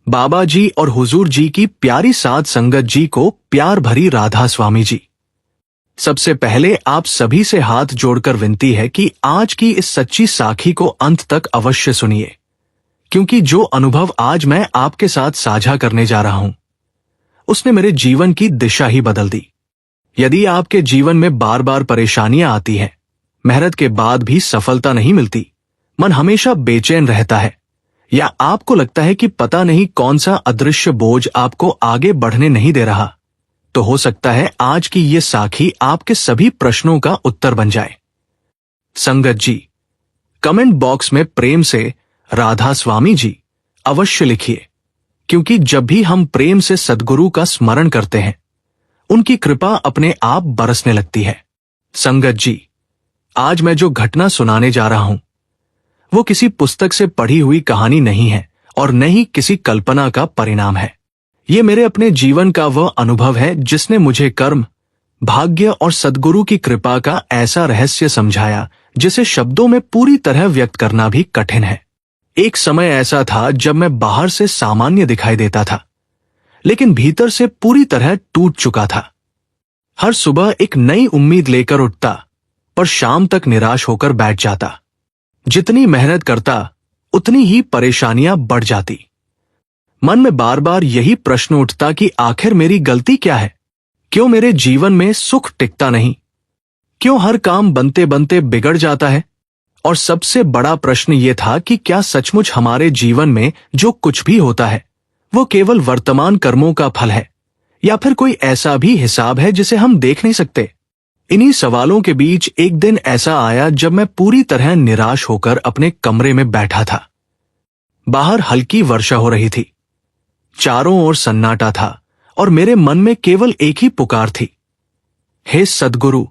बाबा जी और हुजूर जी की प्यारी साध संगत जी को प्यार भरी राधा स्वामी जी। सबसे पहले आप सभी से हाथ जोड़कर विनती है कि आज की इस सच्ची साखी को अंत तक अवश्य सुनिए, क्योंकि जो अनुभव आज मैं आपके साथ साझा करने जा रहा हूं उसने मेरे जीवन की दिशा ही बदल दी। यदि आपके जीवन में बार बार परेशानियां आती हैं, मेहनत के बाद भी सफलता नहीं मिलती, मन हमेशा बेचैन रहता है, या आपको लगता है कि पता नहीं कौन सा अदृश्य बोझ आपको आगे बढ़ने नहीं दे रहा, तो हो सकता है आज की ये साखी आपके सभी प्रश्नों का उत्तर बन जाए। संगत जी, कमेंट बॉक्स में प्रेम से राधा स्वामी जी अवश्य लिखिए, क्योंकि जब भी हम प्रेम से सद्गुरु का स्मरण करते हैं उनकी कृपा अपने आप बरसने लगती है। संगत जी, आज मैं जो घटना सुनाने जा रहा हूं वो किसी पुस्तक से पढ़ी हुई कहानी नहीं है और न ही किसी कल्पना का परिणाम है। ये मेरे अपने जीवन का वह अनुभव है जिसने मुझे कर्म, भाग्य और सद्गुरु की कृपा का ऐसा रहस्य समझाया जिसे शब्दों में पूरी तरह व्यक्त करना भी कठिन है। एक समय ऐसा था जब मैं बाहर से सामान्य दिखाई देता था, लेकिन भीतर से पूरी तरह टूट चुका था। हर सुबह एक नई उम्मीद लेकर उठता, पर शाम तक निराश होकर बैठ जाता। जितनी मेहनत करता उतनी ही परेशानियां बढ़ जाती। मन में बार बार यही प्रश्न उठता कि आखिर मेरी गलती क्या है? क्यों मेरे जीवन में सुख टिकता नहीं? क्यों हर काम बनते बनते बिगड़ जाता है? और सबसे बड़ा प्रश्न ये था कि क्या सचमुच हमारे जीवन में जो कुछ भी होता है वो केवल वर्तमान कर्मों का फल है, या फिर कोई ऐसा भी हिसाब है जिसे हम देख नहीं सकते? इन्हीं सवालों के बीच एक दिन ऐसा आया जब मैं पूरी तरह निराश होकर अपने कमरे में बैठा था। बाहर हल्की वर्षा हो रही थी, चारों ओर सन्नाटा था और मेरे मन में केवल एक ही पुकार थी, हे सद्गुरु,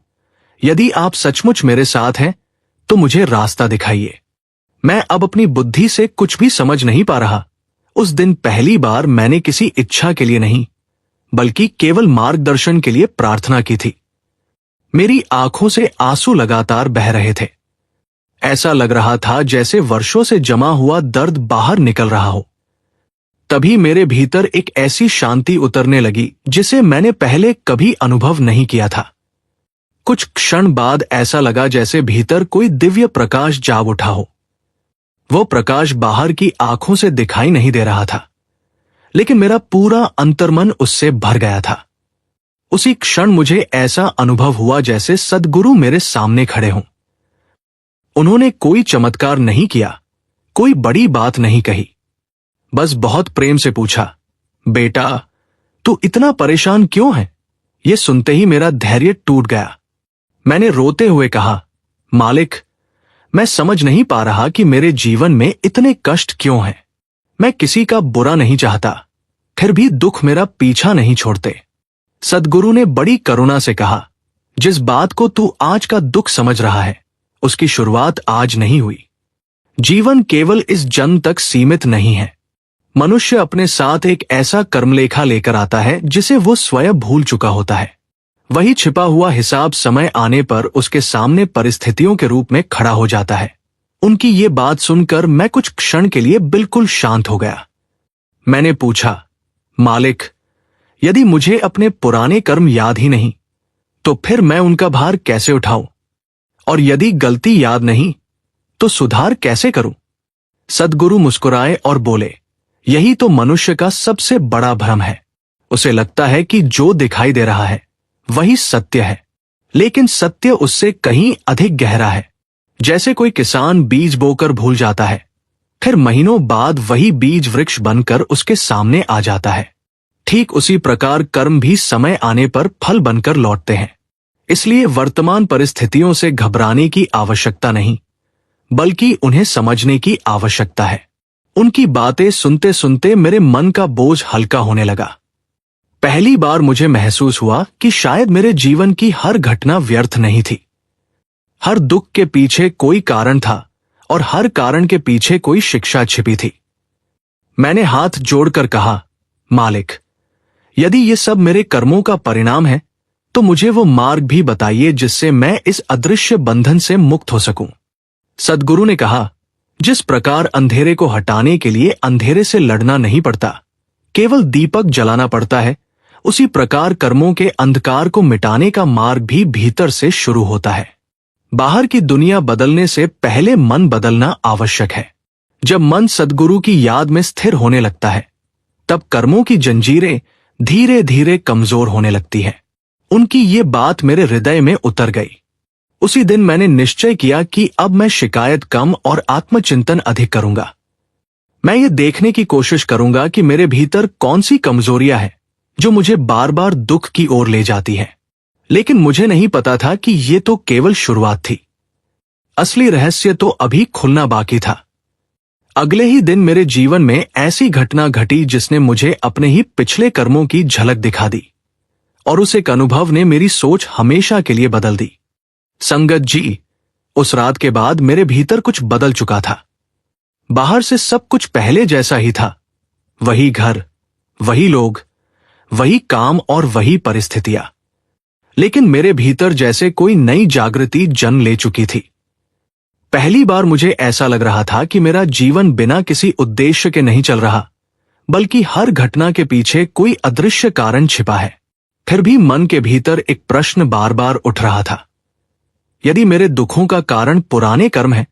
यदि आप सचमुच मेरे साथ हैं तो मुझे रास्ता दिखाइए। मैं अब अपनी बुद्धि से कुछ भी समझ नहीं पा रहा। उस दिन पहली बार मैंने किसी इच्छा के लिए नहीं, बल्कि केवल मार्गदर्शन के लिए प्रार्थना की थी। मेरी आंखों से आंसू लगातार बह रहे थे। ऐसा लग रहा था जैसे वर्षों से जमा हुआ दर्द बाहर निकल रहा हो। तभी मेरे भीतर एक ऐसी शांति उतरने लगी जिसे मैंने पहले कभी अनुभव नहीं किया था। कुछ क्षण बाद ऐसा लगा जैसे भीतर कोई दिव्य प्रकाश जाग उठा हो। वो प्रकाश बाहर की आंखों से दिखाई नहीं दे रहा था, लेकिन मेरा पूरा अंतर्मन उससे भर गया था। उसी क्षण मुझे ऐसा अनुभव हुआ जैसे सद्गुरु मेरे सामने खड़े हों। उन्होंने कोई चमत्कार नहीं किया, कोई बड़ी बात नहीं कही, बस बहुत प्रेम से पूछा, बेटा, तू इतना परेशान क्यों है? ये सुनते ही मेरा धैर्य टूट गया। मैंने रोते हुए कहा, मालिक, मैं समझ नहीं पा रहा कि मेरे जीवन में इतने कष्ट क्यों हैं। मैं किसी का बुरा नहीं चाहता, फिर भी दुख मेरा पीछा नहीं छोड़ते। सद्गुरु ने बड़ी करुणा से कहा, जिस बात को तू आज का दुख समझ रहा है उसकी शुरुआत आज नहीं हुई। जीवन केवल इस जन्म तक सीमित नहीं है। मनुष्य अपने साथ एक ऐसा कर्मलेखा लेकर आता है जिसे वो स्वयं भूल चुका होता है। वही छिपा हुआ हिसाब समय आने पर उसके सामने परिस्थितियों के रूप में खड़ा हो जाता है। उनकी ये बात सुनकर मैं कुछ क्षण के लिए बिल्कुल शांत हो गया। मैंने पूछा, मालिक, यदि मुझे अपने पुराने कर्म याद ही नहीं तो फिर मैं उनका भार कैसे उठाऊं? और यदि गलती याद नहीं तो सुधार कैसे करूं? सद्गुरु मुस्कुराए और बोले, यही तो मनुष्य का सबसे बड़ा भ्रम है। उसे लगता है कि जो दिखाई दे रहा है वही सत्य है, लेकिन सत्य उससे कहीं अधिक गहरा है। जैसे कोई किसान बीज बोकर भूल जाता है, फिर महीनों बाद वही बीज वृक्ष बनकर उसके सामने आ जाता है। ठीक उसी प्रकार कर्म भी समय आने पर फल बनकर लौटते हैं। इसलिए वर्तमान परिस्थितियों से घबराने की आवश्यकता नहीं, बल्कि उन्हें समझने की आवश्यकता है। उनकी बातें सुनते सुनते मेरे मन का बोझ हल्का होने लगा। पहली बार मुझे महसूस हुआ कि शायद मेरे जीवन की हर घटना व्यर्थ नहीं थी। हर दुख के पीछे कोई कारण था और हर कारण के पीछे कोई शिक्षा छिपी थी। मैंने हाथ जोड़कर कहा, मालिक, यदि ये सब मेरे कर्मों का परिणाम है तो मुझे वो मार्ग भी बताइए जिससे मैं इस अदृश्य बंधन से मुक्त हो सकूं। सद्गुरु ने कहा, जिस प्रकार अंधेरे को हटाने के लिए अंधेरे से लड़ना नहीं पड़ता, केवल दीपक जलाना पड़ता है, उसी प्रकार कर्मों के अंधकार को मिटाने का मार्ग भी भीतर से शुरू होता है। बाहर की दुनिया बदलने से पहले मन बदलना आवश्यक है। जब मन सद्गुरु की याद में स्थिर होने लगता है, तब कर्मों की जंजीरें धीरे धीरे कमजोर होने लगती है। उनकी ये बात मेरे हृदय में उतर गई। उसी दिन मैंने निश्चय किया कि अब मैं शिकायत कम और आत्मचिंतन अधिक करूंगा। मैं ये देखने की कोशिश करूंगा कि मेरे भीतर कौन सी कमजोरियां हैं जो मुझे बार बार दुख की ओर ले जाती हैं। लेकिन मुझे नहीं पता था कि ये तो केवल शुरुआत थी। असली रहस्य तो अभी खुलना बाकी था। अगले ही दिन मेरे जीवन में ऐसी घटना घटी जिसने मुझे अपने ही पिछले कर्मों की झलक दिखा दी, और उस एक अनुभव ने मेरी सोच हमेशा के लिए बदल दी। संगत जी, उस रात के बाद मेरे भीतर कुछ बदल चुका था। बाहर से सब कुछ पहले जैसा ही था। वही घर, वही लोग, वही काम और वही परिस्थितियां। लेकिन मेरे भीतर जैसे कोई नई जागृति जन्म ले चुकी थी। पहली बार मुझे ऐसा लग रहा था कि मेरा जीवन बिना किसी उद्देश्य के नहीं चल रहा, बल्कि हर घटना के पीछे कोई अदृश्य कारण छिपा है। फिर भी मन के भीतर एक प्रश्न बार बार उठ रहा था। यदि मेरे दुखों का कारण पुराने कर्म है,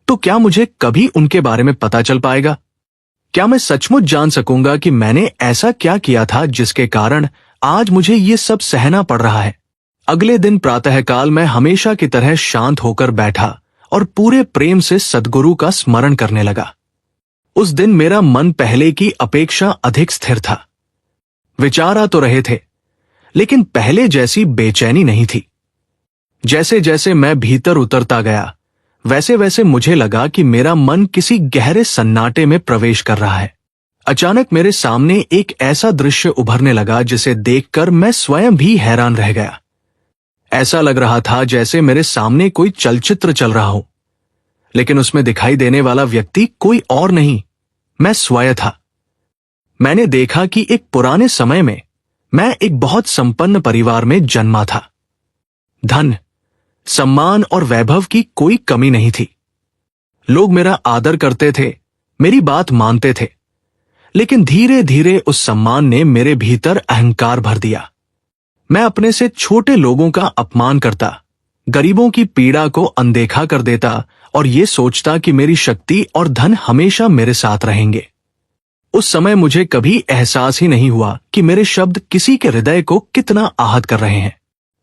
तो क्या मुझे कभी उनके बारे में पता चल पाएगा? क्या मैं सचमुच जान सकूंगा कि मैंने ऐसा क्या किया था जिसके कारण आज मुझे ये सब सहना पड़ रहा है? अगले दिन प्रातःकाल मैं हमेशा की तरह शांत होकर बैठा और पूरे प्रेम से सद्गुरु का स्मरण करने लगा। उस दिन मेरा मन पहले की अपेक्षा अधिक स्थिर था। विचार आ तो रहे थे, लेकिन पहले जैसी बेचैनी नहीं थी। जैसे जैसे मैं भीतर उतरता गया, वैसे वैसे मुझे लगा कि मेरा मन किसी गहरे सन्नाटे में प्रवेश कर रहा है। अचानक मेरे सामने एक ऐसा दृश्य उभरने लगा जिसे देखकर मैं स्वयं भी हैरान रह गया। ऐसा लग रहा था जैसे मेरे सामने कोई चलचित्र चल रहा हो, लेकिन उसमें दिखाई देने वाला व्यक्ति कोई और नहीं, मैं स्वयं था। मैंने देखा कि एक पुराने समय में मैं एक बहुत संपन्न परिवार में जन्मा था। धन, सम्मान और वैभव की कोई कमी नहीं थी। लोग मेरा आदर करते थे, मेरी बात मानते थे। लेकिन धीरे धीरे उस सम्मान ने मेरे भीतर अहंकार भर दिया। मैं अपने से छोटे लोगों का अपमान करता, गरीबों की पीड़ा को अनदेखा कर देता और ये सोचता कि मेरी शक्ति और धन हमेशा मेरे साथ रहेंगे। उस समय मुझे कभी एहसास ही नहीं हुआ कि मेरे शब्द किसी के हृदय को कितना आहत कर रहे हैं।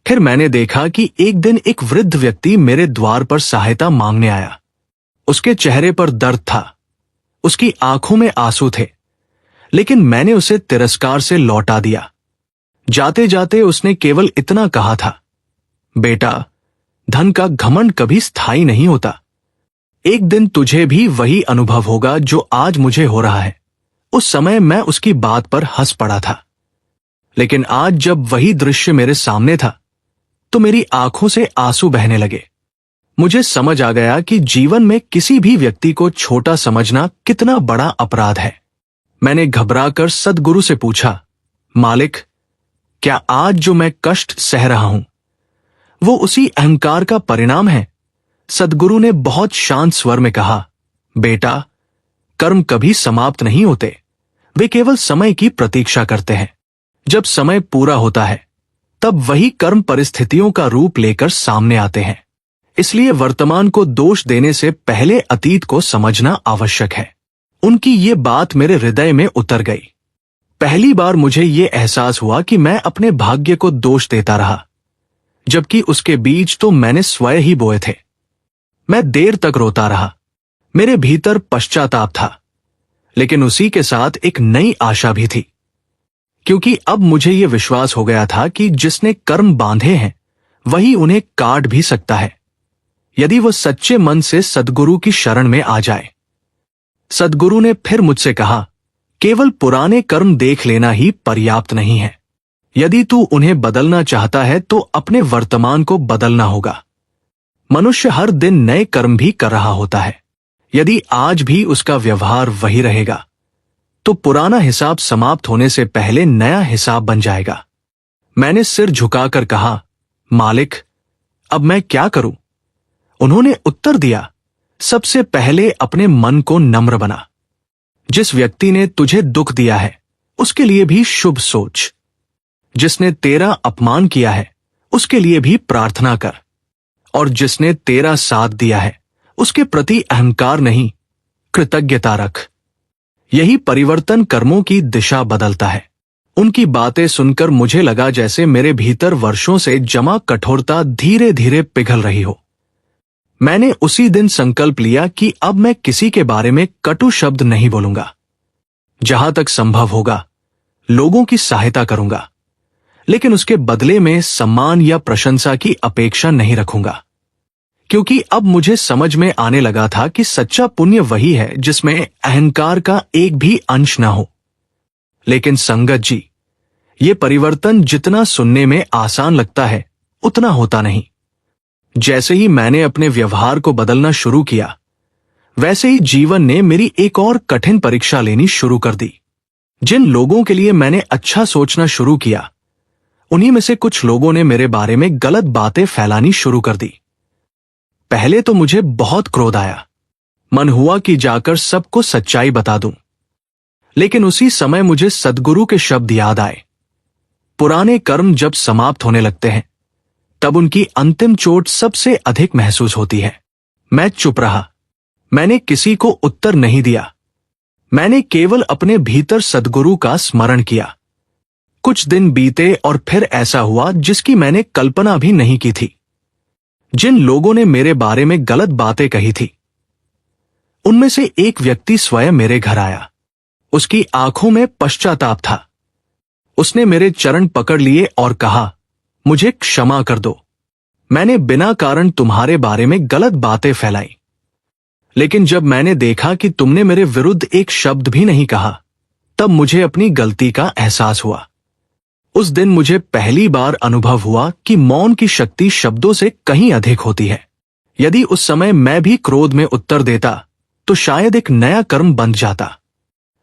फिर मैंने देखा कि एक दिन एक वृद्ध व्यक्ति मेरे द्वार पर सहायता मांगने आया। उसके चेहरे पर दर्द था, उसकी आंखों में आंसू थे, लेकिन मैंने उसे तिरस्कार से लौटा दिया। जाते जाते उसने केवल इतना कहा था, बेटा, धन का घमंड कभी स्थायी नहीं होता। एक दिन तुझे भी वही अनुभव होगा जो आज मुझे हो रहा है। उस समय मैं उसकी बात पर हंस पड़ा था, लेकिन आज जब वही दृश्य मेरे सामने था तो मेरी आंखों से आंसू बहने लगे। मुझे समझ आ गया कि जीवन में किसी भी व्यक्ति को छोटा समझना कितना बड़ा अपराध है। मैंने घबराकर सद्गुरु से पूछा, मालिक, क्या आज जो मैं कष्ट सह रहा हूं वो उसी अहंकार का परिणाम है? सद्गुरु ने बहुत शांत स्वर में कहा, बेटा, कर्म कभी समाप्त नहीं होते, वे केवल समय की प्रतीक्षा करते हैं। जब समय पूरा होता है तब वही कर्म परिस्थितियों का रूप लेकर सामने आते हैं। इसलिए वर्तमान को दोष देने से पहले अतीत को समझना आवश्यक है। उनकी ये बात मेरे हृदय में उतर गई। पहली बार मुझे ये एहसास हुआ कि मैं अपने भाग्य को दोष देता रहा, जबकि उसके बीज तो मैंने स्वयं ही बोए थे। मैं देर तक रोता रहा। मेरे भीतर पश्चाताप था, लेकिन उसी के साथ एक नई आशा भी थी, क्योंकि अब मुझे ये विश्वास हो गया था कि जिसने कर्म बांधे हैं वही उन्हें काट भी सकता है, यदि वह सच्चे मन से सद्गुरु की शरण में आ जाए। सद्गुरु ने फिर मुझसे कहा, केवल पुराने कर्म देख लेना ही पर्याप्त नहीं है। यदि तू उन्हें बदलना चाहता है तो अपने वर्तमान को बदलना होगा। मनुष्य हर दिन नए कर्म भी कर रहा होता है। यदि आज भी उसका व्यवहार वही रहेगा तो पुराना हिसाब समाप्त होने से पहले नया हिसाब बन जाएगा। मैंने सिर झुकाकर कहा, मालिक, अब मैं क्या करूं? उन्होंने उत्तर दिया, सबसे पहले अपने मन को नम्र बना। जिस व्यक्ति ने तुझे दुख दिया है उसके लिए भी शुभ सोच। जिसने तेरा अपमान किया है उसके लिए भी प्रार्थना कर। और जिसने तेरा साथ दिया है उसके प्रति अहंकार नहीं, कृतज्ञता रख। यही परिवर्तन कर्मों की दिशा बदलता है। उनकी बातें सुनकर मुझे लगा जैसे मेरे भीतर वर्षों से जमा कठोरता धीरे धीरे पिघल रही हो। मैंने उसी दिन संकल्प लिया कि अब मैं किसी के बारे में कटु शब्द नहीं बोलूंगा। जहां तक संभव होगा लोगों की सहायता करूंगा, लेकिन उसके बदले में सम्मान या प्रशंसा की अपेक्षा नहीं रखूंगा। क्योंकि अब मुझे समझ में आने लगा था कि सच्चा पुण्य वही है जिसमें अहंकार का एक भी अंश न हो। लेकिन संगत जी, ये परिवर्तन जितना सुनने में आसान लगता है उतना होता नहीं। जैसे ही मैंने अपने व्यवहार को बदलना शुरू किया, वैसे ही जीवन ने मेरी एक और कठिन परीक्षा लेनी शुरू कर दी। जिन लोगों के लिए मैंने अच्छा सोचना शुरू किया, उन्हीं में से कुछ लोगों ने मेरे बारे में गलत बातें फैलानी शुरू कर दी। पहले तो मुझे बहुत क्रोध आया। मन हुआ कि जाकर सबको सच्चाई बता दूं। लेकिन उसी समय मुझे सद्गुरु के शब्द याद आए। पुराने कर्म जब समाप्त होने लगते हैं तब उनकी अंतिम चोट सबसे अधिक महसूस होती है। मैं चुप रहा। मैंने किसी को उत्तर नहीं दिया। मैंने केवल अपने भीतर सद्गुरु का स्मरण किया। कुछ दिन बीते और फिर ऐसा हुआ जिसकी मैंने कल्पना भी नहीं की थी। जिन लोगों ने मेरे बारे में गलत बातें कही थी, उनमें से एक व्यक्ति स्वयं मेरे घर आया। उसकी आंखों में पश्चाताप था। उसने मेरे चरण पकड़ लिए और कहा, मुझे क्षमा कर दो। मैंने बिना कारण तुम्हारे बारे में गलत बातें फैलाई। लेकिन जब मैंने देखा कि तुमने मेरे विरुद्ध एक शब्द भी नहीं कहा, तब मुझे अपनी गलती का एहसास हुआ। उस दिन मुझे पहली बार अनुभव हुआ कि मौन की शक्ति शब्दों से कहीं अधिक होती है। यदि उस समय मैं भी क्रोध में उत्तर देता तो शायद एक नया कर्म बन जाता।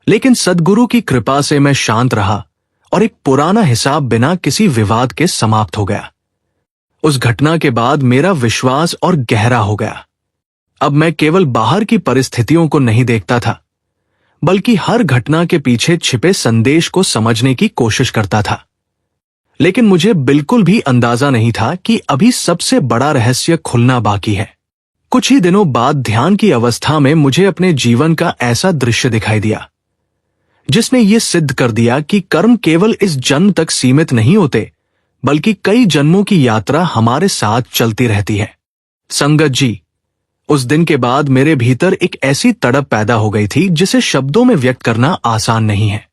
लेकिन सद्गुरु की कृपा से मैं शांत रहा और एक पुराना हिसाब बिना किसी विवाद के समाप्त हो गया। उस घटना के बाद मेरा विश्वास और गहरा हो गया। अब मैं केवल बाहर की परिस्थितियों को नहीं देखता था, बल्कि हर घटना के पीछे छिपे संदेश को समझने की कोशिश करता था। लेकिन मुझे बिल्कुल भी अंदाजा नहीं था कि अभी सबसे बड़ा रहस्य खुलना बाकी है। कुछ ही दिनों बाद ध्यान की अवस्था में मुझे अपने जीवन का ऐसा दृश्य दिखाई दिया जिसने ये सिद्ध कर दिया कि कर्म केवल इस जन्म तक सीमित नहीं होते, बल्कि कई जन्मों की यात्रा हमारे साथ चलती रहती है। संगत जी, उस दिन के बाद मेरे भीतर एक ऐसी तड़प पैदा हो गई थी जिसे शब्दों में व्यक्त करना आसान नहीं है।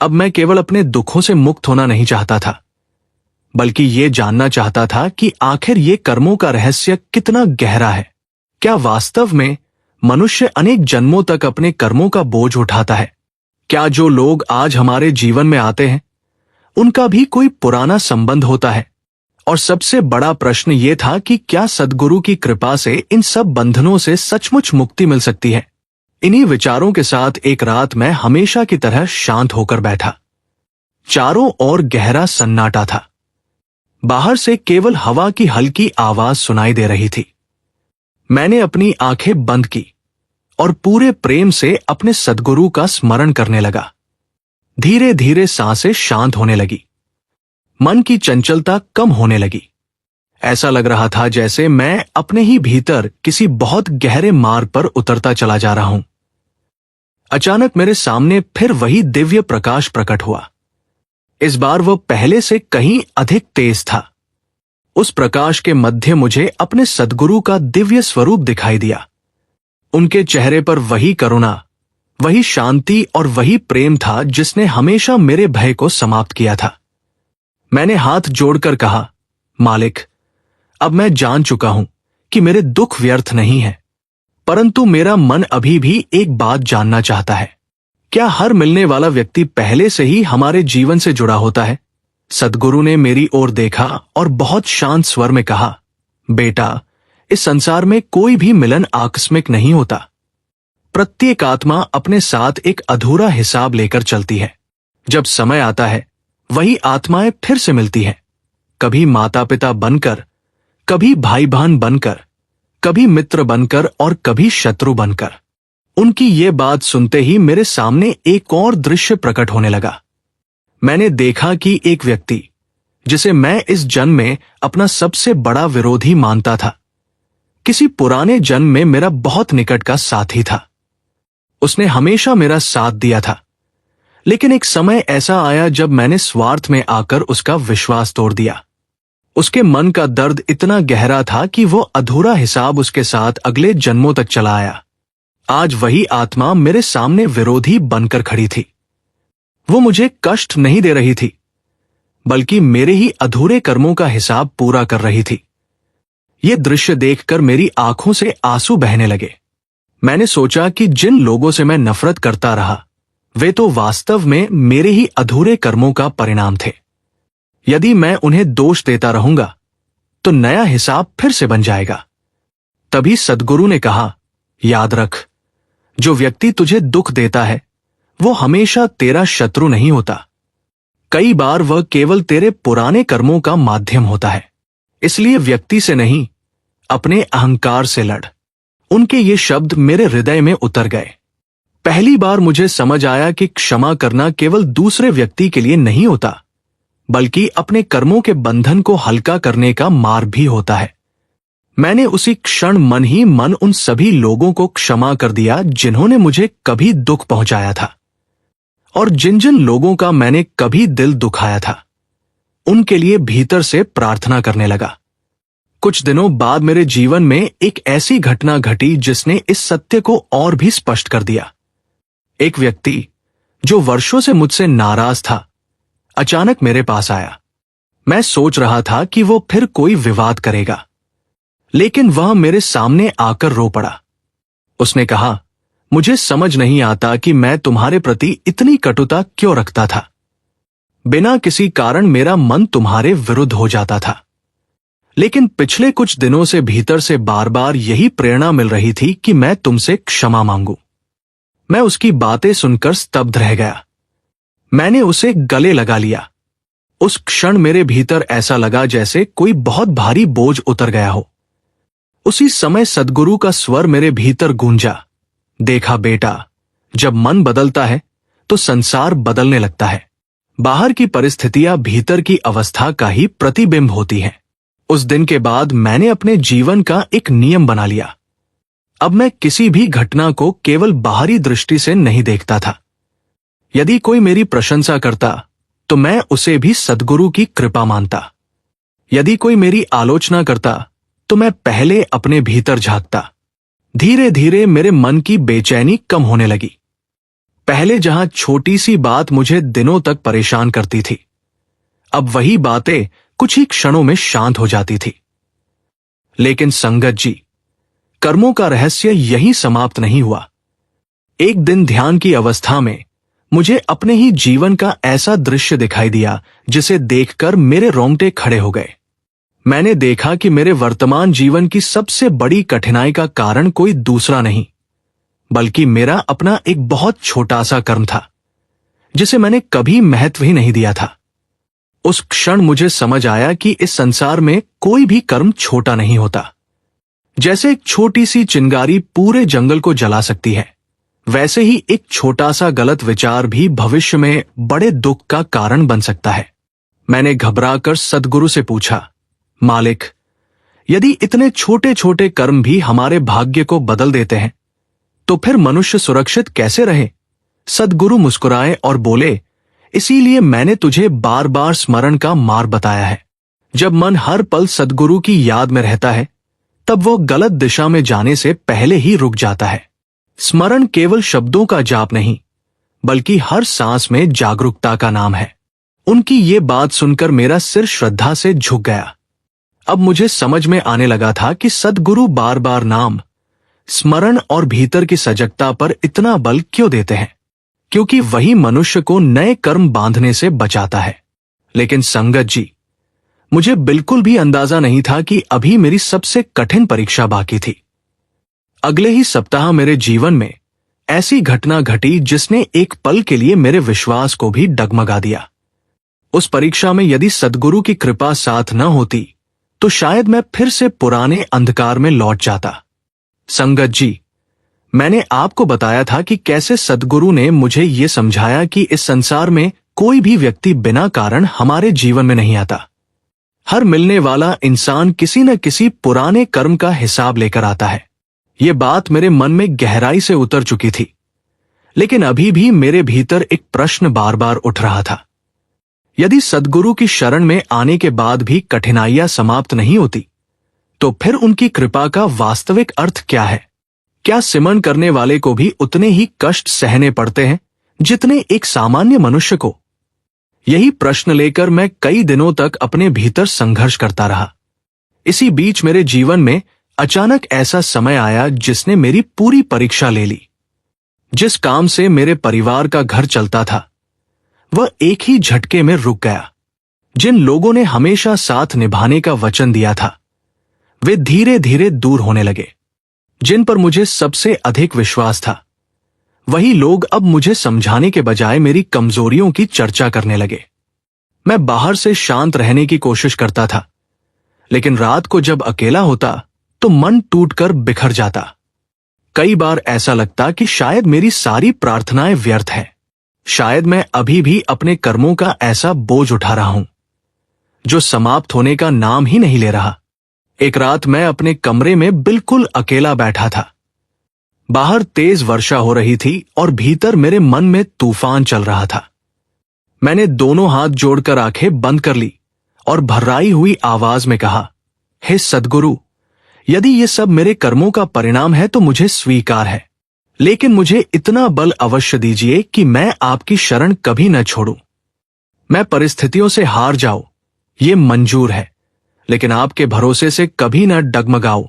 अब मैं केवल अपने दुखों से मुक्त होना नहीं चाहता था, बल्कि ये जानना चाहता था कि आखिर ये कर्मों का रहस्य कितना गहरा है। क्या वास्तव में मनुष्य अनेक जन्मों तक अपने कर्मों का बोझ उठाता है? क्या जो लोग आज हमारे जीवन में आते हैं उनका भी कोई पुराना संबंध होता है? और सबसे बड़ा प्रश्न ये था कि क्या सद्गुरु की कृपा से इन सब बंधनों से सचमुच मुक्ति मिल सकती है? इन्हीं विचारों के साथ एक रात मैं हमेशा की तरह शांत होकर बैठा। चारों ओर गहरा सन्नाटा था। बाहर से केवल हवा की हल्की आवाज सुनाई दे रही थी। मैंने अपनी आंखें बंद की और पूरे प्रेम से अपने सद्गुरु का स्मरण करने लगा। धीरे धीरे सांसें शांत होने लगी। मन की चंचलता कम होने लगी। ऐसा लग रहा था जैसे मैं अपने ही भीतर किसी बहुत गहरे मार्ग पर उतरता चला जा रहा हूं। अचानक मेरे सामने फिर वही दिव्य प्रकाश प्रकट हुआ। इस बार वह पहले से कहीं अधिक तेज था। उस प्रकाश के मध्य मुझे अपने सद्गुरु का दिव्य स्वरूप दिखाई दिया। उनके चेहरे पर वही करुणा, वही शांति और वही प्रेम था जिसने हमेशा मेरे भय को समाप्त किया था। मैंने हाथ जोड़कर कहा, मालिक, अब मैं जान चुका हूं कि मेरे दुख व्यर्थ नहीं है, परंतु मेरा मन अभी भी एक बात जानना चाहता है। क्या हर मिलने वाला व्यक्ति पहले से ही हमारे जीवन से जुड़ा होता है? सद्गुरु ने मेरी ओर देखा और बहुत शांत स्वर में कहा, बेटा, इस संसार में कोई भी मिलन आकस्मिक नहीं होता। प्रत्येक आत्मा अपने साथ एक अधूरा हिसाब लेकर चलती है। जब समय आता है वही आत्माएं फिर से मिलती हैं, कभी माता पिता बनकर, कभी भाई बहन बनकर, कभी मित्र बनकर और कभी शत्रु बनकर। उनकी ये बात सुनते ही मेरे सामने एक और दृश्य प्रकट होने लगा। मैंने देखा कि एक व्यक्ति, जिसे मैं इस जन्म में अपना सबसे बड़ा विरोधी मानता था, किसी पुराने जन्म में मेरा बहुत निकट का साथी था। उसने हमेशा मेरा साथ दिया था, लेकिन एक समय ऐसा आया जब मैंने स्वार्थ में आकर उसका विश्वास तोड़ दिया। उसके मन का दर्द इतना गहरा था कि वो अधूरा हिसाब उसके साथ अगले जन्मों तक चला आया। आज वही आत्मा मेरे सामने विरोधी बनकर खड़ी थी। वो मुझे कष्ट नहीं दे रही थी, बल्कि मेरे ही अधूरे कर्मों का हिसाब पूरा कर रही थी। ये दृश्य देखकर मेरी आंखों से आंसू बहने लगे। मैंने सोचा कि जिन लोगों से मैं नफरत करता रहा, वे तो वास्तव में मेरे ही अधूरे कर्मों का परिणाम थे। यदि मैं उन्हें दोष देता रहूंगा तो नया हिसाब फिर से बन जाएगा। तभी सद्गुरु ने कहा, याद रख, जो व्यक्ति तुझे दुख देता है वो हमेशा तेरा शत्रु नहीं होता। कई बार वह केवल तेरे पुराने कर्मों का माध्यम होता है। इसलिए व्यक्ति से नहीं, अपने अहंकार से लड़। उनके ये शब्द मेरे हृदय में उतर गए। पहली बार मुझे समझ आया कि क्षमा करना केवल दूसरे व्यक्ति के लिए नहीं होता, बल्कि अपने कर्मों के बंधन को हल्का करने का मार्ग भी होता है। मैंने उसी क्षण मन ही मन उन सभी लोगों को क्षमा कर दिया जिन्होंने मुझे कभी दुख पहुंचाया था, और जिन जिन लोगों का मैंने कभी दिल दुखाया था, उनके लिए भीतर से प्रार्थना करने लगा। कुछ दिनों बाद मेरे जीवन में एक ऐसी घटना घटी जिसने इस सत्य को और भी स्पष्ट कर दिया। एक व्यक्ति जो वर्षों से मुझसे नाराज था, अचानक मेरे पास आया। मैं सोच रहा था कि वो फिर कोई विवाद करेगा, लेकिन वह मेरे सामने आकर रो पड़ा। उसने कहा, मुझे समझ नहीं आता कि मैं तुम्हारे प्रति इतनी कटुता क्यों रखता था। बिना किसी कारण मेरा मन तुम्हारे विरुद्ध हो जाता था, लेकिन पिछले कुछ दिनों से भीतर से बार बार यही प्रेरणा मिल रही थी कि मैं तुमसे क्षमा मांगू। मैं उसकी बातें सुनकर स्तब्ध रह गया। मैंने उसे गले लगा लिया। उस क्षण मेरे भीतर ऐसा लगा जैसे कोई बहुत भारी बोझ उतर गया हो। उसी समय सद्गुरु का स्वर मेरे भीतर गूंजा, देखा बेटा, जब मन बदलता है तो संसार बदलने लगता है। बाहर की परिस्थितियां भीतर की अवस्था का ही प्रतिबिंब होती हैं। उस दिन के बाद मैंने अपने जीवन का एक नियम बना लिया। अब मैं किसी भी घटना को केवल बाहरी दृष्टि से नहीं देखता था। यदि कोई मेरी प्रशंसा करता तो मैं उसे भी सद्गुरु की कृपा मानता। यदि कोई मेरी आलोचना करता तो मैं पहले अपने भीतर झांकता। धीरे धीरे मेरे मन की बेचैनी कम होने लगी। पहले जहां छोटी सी बात मुझे दिनों तक परेशान करती थी, अब वही बातें कुछ ही क्षणों में शांत हो जाती थी। लेकिन संगत जी, कर्मों का रहस्य यहीं समाप्त नहीं हुआ। एक दिन ध्यान की अवस्था में मुझे अपने ही जीवन का ऐसा दृश्य दिखाई दिया जिसे देखकर मेरे रोंगटे खड़े हो गए। मैंने देखा कि मेरे वर्तमान जीवन की सबसे बड़ी कठिनाई का कारण कोई दूसरा नहीं, बल्कि मेरा अपना एक बहुत छोटा सा कर्म था, जिसे मैंने कभी महत्व ही नहीं दिया था। उस क्षण मुझे समझ आया कि इस संसार में कोई भी कर्म छोटा नहीं होता। जैसे एक छोटी सी चिंगारी पूरे जंगल को जला सकती है, वैसे ही एक छोटा सा गलत विचार भी भविष्य में बड़े दुख का कारण बन सकता है। मैंने घबराकर सद्गुरु से पूछा, मालिक, यदि इतने छोटे छोटे कर्म भी हमारे भाग्य को बदल देते हैं, तो फिर मनुष्य सुरक्षित कैसे रहे? सद्गुरु मुस्कुराए और बोले, इसीलिए मैंने तुझे बार बार स्मरण का मार्ग बताया है। जब मन हर पल सद्गुरु की याद में रहता है, तब वो गलत दिशा में जाने से पहले ही रुक जाता है। स्मरण केवल शब्दों का जाप नहीं, बल्कि हर सांस में जागरूकता का नाम है। उनकी ये बात सुनकर मेरा सिर श्रद्धा से झुक गया। अब मुझे समझ में आने लगा था कि सद्गुरु बार बार नाम, स्मरण और भीतर की सजगता पर इतना बल क्यों देते हैं, क्योंकि वही मनुष्य को नए कर्म बांधने से बचाता है। लेकिन संगत जी, मुझे बिल्कुल भी अंदाजा नहीं था कि अभी मेरी सबसे कठिन परीक्षा बाकी थी। अगले ही सप्ताह मेरे जीवन में ऐसी घटना घटी जिसने एक पल के लिए मेरे विश्वास को भी डगमगा दिया। उस परीक्षा में यदि सद्गुरु की कृपा साथ न होती तो शायद मैं फिर से पुराने अंधकार में लौट जाता। संगत जी, मैंने आपको बताया था कि कैसे सद्गुरु ने मुझे ये समझाया कि इस संसार में कोई भी व्यक्ति बिना कारण हमारे जीवन में नहीं आता। हर मिलने वाला इंसान किसी न किसी पुराने कर्म का हिसाब लेकर आता है। ये बात मेरे मन में गहराई से उतर चुकी थी, लेकिन अभी भी मेरे भीतर एक प्रश्न बार बार उठ रहा था। यदि सद्गुरु की शरण में आने के बाद भी कठिनाइयां समाप्त नहीं होती, तो फिर उनकी कृपा का वास्तविक अर्थ क्या है? क्या सिमरन करने वाले को भी उतने ही कष्ट सहने पड़ते हैं जितने एक सामान्य मनुष्य को? यही प्रश्न लेकर मैं कई दिनों तक अपने भीतर संघर्ष करता रहा। इसी बीच मेरे जीवन में अचानक ऐसा समय आया जिसने मेरी पूरी परीक्षा ले ली। जिस काम से मेरे परिवार का घर चलता था, वह एक ही झटके में रुक गया। जिन लोगों ने हमेशा साथ निभाने का वचन दिया था, वे धीरे धीरे दूर होने लगे। जिन पर मुझे सबसे अधिक विश्वास था, वही लोग अब मुझे समझाने के बजाय मेरी कमजोरियों की चर्चा करने लगे। मैं बाहर से शांत रहने की कोशिश करता था, लेकिन रात को जब अकेला होता तो मन टूटकर बिखर जाता। कई बार ऐसा लगता कि शायद मेरी सारी प्रार्थनाएं व्यर्थ हैं। शायद मैं अभी भी अपने कर्मों का ऐसा बोझ उठा रहा हूं जो समाप्त होने का नाम ही नहीं ले रहा। एक रात मैं अपने कमरे में बिल्कुल अकेला बैठा था। बाहर तेज वर्षा हो रही थी और भीतर मेरे मन में तूफान चल रहा था। मैंने दोनों हाथ जोड़कर आंखें बंद कर ली और भर्राई हुई आवाज में कहा, हे सद्गुरु, यदि ये सब मेरे कर्मों का परिणाम है तो मुझे स्वीकार है, लेकिन मुझे इतना बल अवश्य दीजिए कि मैं आपकी शरण कभी न छोड़ूं। मैं परिस्थितियों से हार जाऊं, ये मंजूर है, लेकिन आपके भरोसे से कभी न डगमगाओ।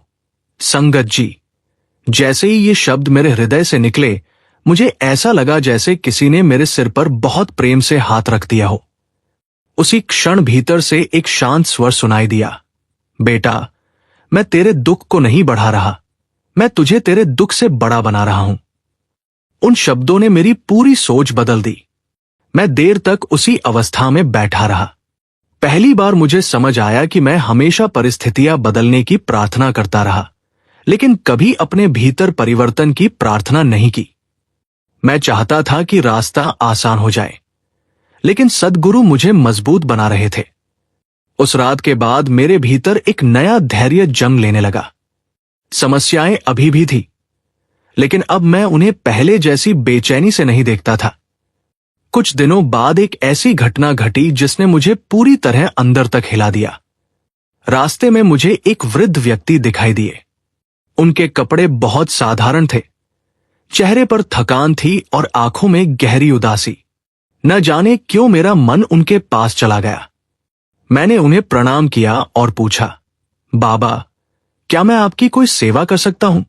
संगत जी, जैसे ही ये शब्द मेरे हृदय से निकले, मुझे ऐसा लगा जैसे किसी ने मेरे सिर पर बहुत प्रेम से हाथ रख दिया हो। उसी क्षण भीतर से एक शांत स्वर सुनाई दिया, बेटा, मैं तेरे दुख को नहीं बढ़ा रहा, मैं तुझे तेरे दुख से बड़ा बना रहा हूं। उन शब्दों ने मेरी पूरी सोच बदल दी। मैं देर तक उसी अवस्था में बैठा रहा। पहली बार मुझे समझ आया कि मैं हमेशा परिस्थितियां बदलने की प्रार्थना करता रहा, लेकिन कभी अपने भीतर परिवर्तन की प्रार्थना नहीं की। मैं चाहता था कि रास्ता आसान हो जाए, लेकिन सद्गुरु मुझे मजबूत बना रहे थे। उस रात के बाद मेरे भीतर एक नया धैर्य जन्म लेने लगा। समस्याएं अभी भी थी, लेकिन अब मैं उन्हें पहले जैसी बेचैनी से नहीं देखता था। कुछ दिनों बाद एक ऐसी घटना घटी जिसने मुझे पूरी तरह अंदर तक हिला दिया। रास्ते में मुझे एक वृद्ध व्यक्ति दिखाई दिए। उनके कपड़े बहुत साधारण थे, चेहरे पर थकान थी और आंखों में गहरी उदासी। न जाने क्यों मेरा मन उनके पास चला गया। मैंने उन्हें प्रणाम किया और पूछा, बाबा, क्या मैं आपकी कोई सेवा कर सकता हूं?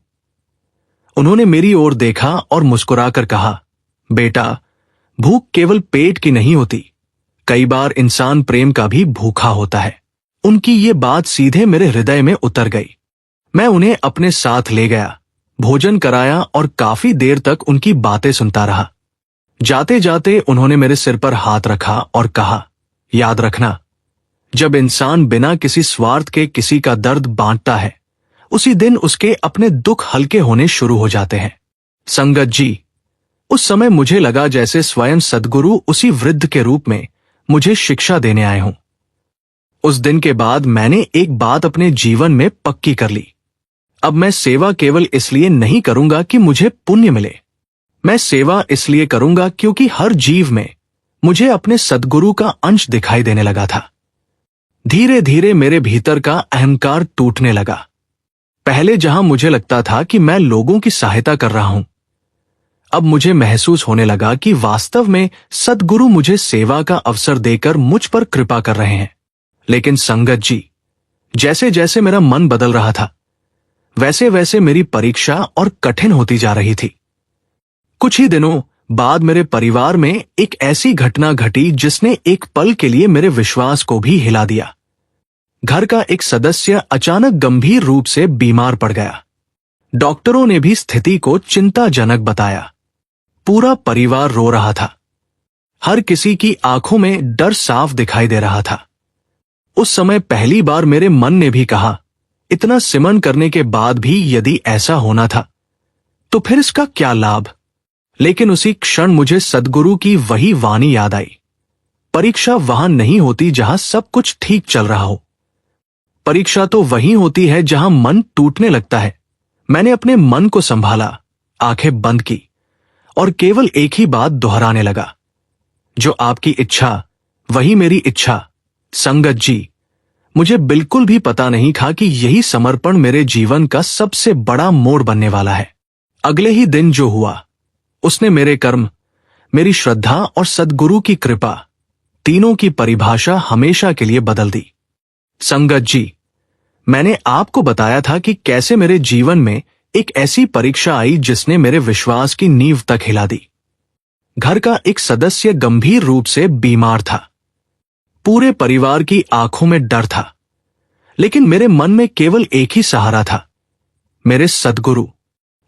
उन्होंने मेरी ओर देखा और मुस्कुराकर कहा, बेटा, भूख केवल पेट की नहीं होती, कई बार इंसान प्रेम का भी भूखा होता है। उनकी ये बात सीधे मेरे हृदय में उतर गई। मैं उन्हें अपने साथ ले गया, भोजन कराया और काफी देर तक उनकी बातें सुनता रहा। जाते जाते उन्होंने मेरे सिर पर हाथ रखा और कहा, याद रखना, जब इंसान बिना किसी स्वार्थ के किसी का दर्द बांटता है, उसी दिन उसके अपने दुख हल्के होने शुरू हो जाते हैं। संगत जी, उस समय मुझे लगा जैसे स्वयं सद्गुरु उसी वृद्ध के रूप में मुझे शिक्षा देने आए हों। उस दिन के बाद मैंने एक बात अपने जीवन में पक्की कर ली। अब मैं सेवा केवल इसलिए नहीं करूंगा कि मुझे पुण्य मिले, मैं सेवा इसलिए करूंगा क्योंकि हर जीव में मुझे अपने सद्गुरु का अंश दिखाई देने लगा था। धीरे धीरे मेरे भीतर का अहंकार टूटने लगा। पहले जहां मुझे लगता था कि मैं लोगों की सहायता कर रहा हूं, अब मुझे महसूस होने लगा कि वास्तव में सद्गुरु मुझे सेवा का अवसर देकर मुझ पर कृपा कर रहे हैं। लेकिन संगत जी, जैसे जैसे मेरा मन बदल रहा था, वैसे वैसे मेरी परीक्षा और कठिन होती जा रही थी। कुछ ही दिनों बाद मेरे परिवार में एक ऐसी घटना घटी जिसने एक पल के लिए मेरे विश्वास को भी हिला दिया। घर का एक सदस्य अचानक गंभीर रूप से बीमार पड़ गया। डॉक्टरों ने भी स्थिति को चिंताजनक बताया। पूरा परिवार रो रहा था। हर किसी की आंखों में डर साफ दिखाई दे रहा था। उस समय पहली बार मेरे मन ने भी कहा, इतना सिमरन करने के बाद भी यदि ऐसा होना था तो फिर इसका क्या लाभ। लेकिन उसी क्षण मुझे सद्गुरु की वही वाणी याद आई, परीक्षा वहां नहीं होती जहां सब कुछ ठीक चल रहा हो, परीक्षा तो वहीं होती है जहां मन टूटने लगता है। मैंने अपने मन को संभाला, आंखें बंद की और केवल एक ही बात दोहराने लगा, जो आपकी इच्छा वही मेरी इच्छा। संगत जी, मुझे बिल्कुल भी पता नहीं था कि यही समर्पण मेरे जीवन का सबसे बड़ा मोड़ बनने वाला है। अगले ही दिन जो हुआ उसने मेरे कर्म, मेरी श्रद्धा और सद्गुरु की कृपा, तीनों की परिभाषा हमेशा के लिए बदल दी। संगत जी, मैंने आपको बताया था कि कैसे मेरे जीवन में एक ऐसी परीक्षा आई जिसने मेरे विश्वास की नींव तक हिला दी। घर का एक सदस्य गंभीर रूप से बीमार था। पूरे परिवार की आंखों में डर था, लेकिन मेरे मन में केवल एक ही सहारा था, मेरे सद्गुरु।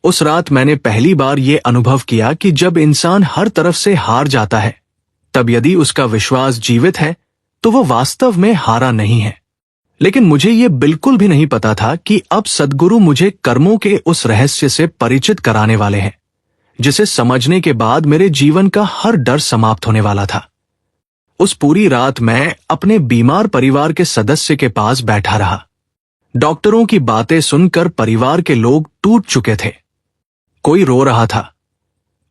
उस रात मैंने पहली बार यह अनुभव किया कि जब इंसान हर तरफ से हार जाता है, तब यदि उसका विश्वास जीवित है तो वह वास्तव में हारा नहीं है। लेकिन मुझे यह बिल्कुल भी नहीं पता था कि अब सद्गुरु मुझे कर्मों के उस रहस्य से परिचित कराने वाले हैं, जिसे समझने के बाद मेरे जीवन का हर डर समाप्त होने वाला था। उस पूरी रात मैं अपने बीमार परिवार के सदस्य के पास बैठा रहा। डॉक्टरों की बातें सुनकर परिवार के लोग टूट चुके थे। कोई रो रहा था,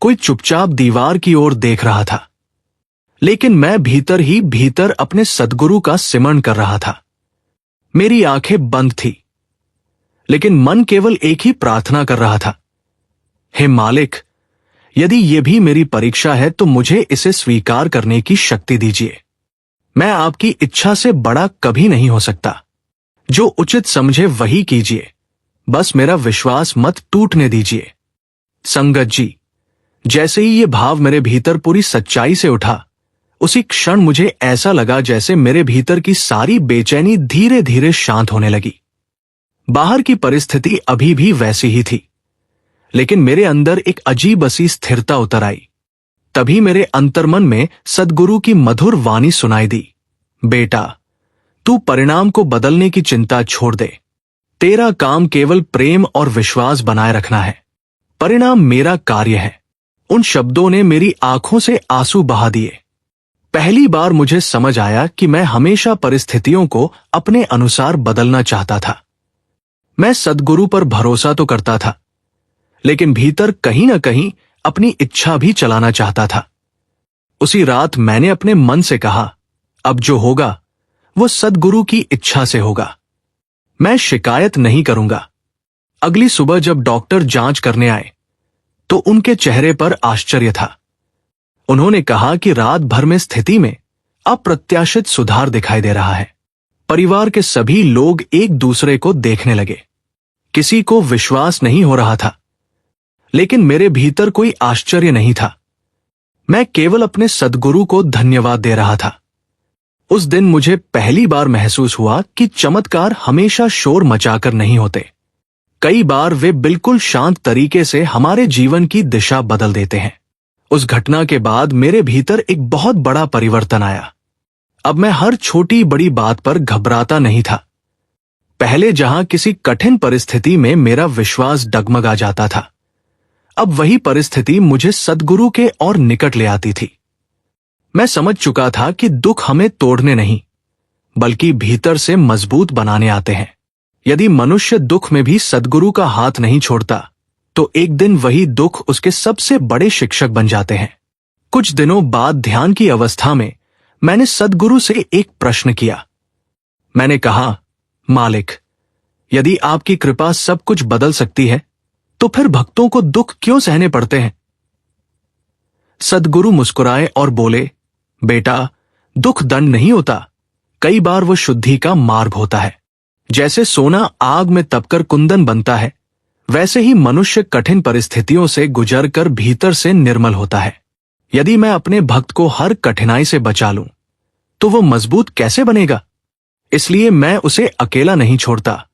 कोई चुपचाप दीवार की ओर देख रहा था, लेकिन मैं भीतर ही भीतर अपने सद्गुरु का सिमरन कर रहा था। मेरी आंखें बंद थी, लेकिन मन केवल एक ही प्रार्थना कर रहा था, हे मालिक, यदि ये भी मेरी परीक्षा है तो मुझे इसे स्वीकार करने की शक्ति दीजिए। मैं आपकी इच्छा से बड़ा कभी नहीं हो सकता। जो उचित समझे वही कीजिए, बस मेरा विश्वास मत टूटने दीजिए। संगत जी, जैसे ही ये भाव मेरे भीतर पूरी सच्चाई से उठा, उसी क्षण मुझे ऐसा लगा जैसे मेरे भीतर की सारी बेचैनी धीरे धीरे शांत होने लगी। बाहर की परिस्थिति अभी भी वैसी ही थी, लेकिन मेरे अंदर एक अजीब सी स्थिरता उतर आई। तभी मेरे अंतर्मन में सद्गुरु की मधुर वाणी सुनाई दी, बेटा, तू परिणाम को बदलने की चिंता छोड़ दे। तेरा काम केवल प्रेम और विश्वास बनाए रखना है। परिणाम मेरा कार्य है। उन शब्दों ने मेरी आंखों से आंसू बहा दिए। पहली बार मुझे समझ आया कि मैं हमेशा परिस्थितियों को अपने अनुसार बदलना चाहता था। मैं सद्गुरु पर भरोसा तो करता था, लेकिन भीतर कहीं न कहीं अपनी इच्छा भी चलाना चाहता था। उसी रात मैंने अपने मन से कहा, अब जो होगा वो सद्गुरु की इच्छा से होगा। मैं शिकायत नहीं करूंगा। अगली सुबह जब डॉक्टर जांच करने आए तो उनके चेहरे पर आश्चर्य था। उन्होंने कहा कि रात भर में स्थिति में अप्रत्याशित सुधार दिखाई दे रहा है। परिवार के सभी लोग एक दूसरे को देखने लगे। किसी को विश्वास नहीं हो रहा था, लेकिन मेरे भीतर कोई आश्चर्य नहीं था। मैं केवल अपने सद्गुरु को धन्यवाद दे रहा था। उस दिन मुझे पहली बार महसूस हुआ कि चमत्कार हमेशा शोर मचाकर नहीं होते। कई बार वे बिल्कुल शांत तरीके से हमारे जीवन की दिशा बदल देते हैं। उस घटना के बाद मेरे भीतर एक बहुत बड़ा परिवर्तन आया। अब मैं हर छोटी बड़ी बात पर घबराता नहीं था। पहले जहां किसी कठिन परिस्थिति में मेरा विश्वास डगमगा जाता था, अब वही परिस्थिति मुझे सद्गुरु के और निकट ले आती थी। मैं समझ चुका था कि दुख हमें तोड़ने नहीं, बल्कि भीतर से मजबूत बनाने आते हैं। यदि मनुष्य दुख में भी सद्गुरु का हाथ नहीं छोड़ता, तो एक दिन वही दुख उसके सबसे बड़े शिक्षक बन जाते हैं। कुछ दिनों बाद ध्यान की अवस्था में मैंने सद्गुरु से एक प्रश्न किया। मैंने कहा, मालिक, यदि आपकी कृपा सब कुछ बदल सकती है, तो फिर भक्तों को दुख क्यों सहने पड़ते हैं? सद्गुरु मुस्कुराए और बोले, बेटा, दुख दंड नहीं होता, कई बार वो शुद्धि का मार्ग होता है। जैसे सोना आग में तपकर कुंदन बनता है, वैसे ही मनुष्य कठिन परिस्थितियों से गुजरकर भीतर से निर्मल होता है। यदि मैं अपने भक्त को हर कठिनाई से बचा लूं, तो वो मजबूत कैसे बनेगा? इसलिए मैं उसे अकेला नहीं छोड़ता,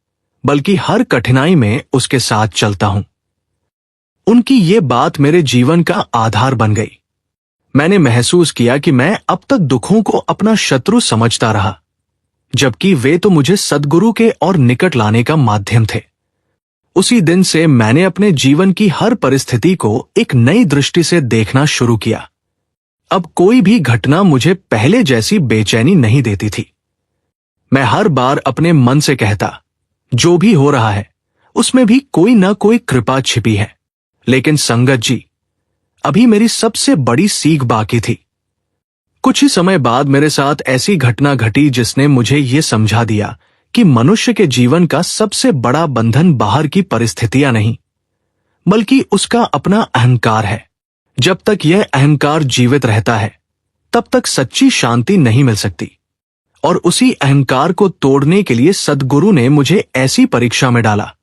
बल्कि हर कठिनाई में उसके साथ चलता हूं। उनकी ये बात मेरे जीवन का आधार बन गई। मैंने महसूस किया कि मैं अब तक दुखों को अपना शत्रु समझता रहा, जबकि वे तो मुझे सद्गुरु के और निकट लाने का माध्यम थे। उसी दिन से मैंने अपने जीवन की हर परिस्थिति को एक नई दृष्टि से देखना शुरू किया। अब कोई भी घटना मुझे पहले जैसी बेचैनी नहीं देती थी। मैं हर बार अपने मन से कहता, जो भी हो रहा है उसमें भी कोई ना कोई कृपा छिपी है। लेकिन संगत जी, अभी मेरी सबसे बड़ी सीख बाकी थी। कुछ ही समय बाद मेरे साथ ऐसी घटना घटी जिसने मुझे ये समझा दिया कि मनुष्य के जीवन का सबसे बड़ा बंधन बाहर की परिस्थितियां नहीं, बल्कि उसका अपना अहंकार है। जब तक यह अहंकार जीवित रहता है, तब तक सच्ची शांति नहीं मिल सकती। और उसी अहंकार को तोड़ने के लिए सद्गुरु ने मुझे ऐसी परीक्षा में डाला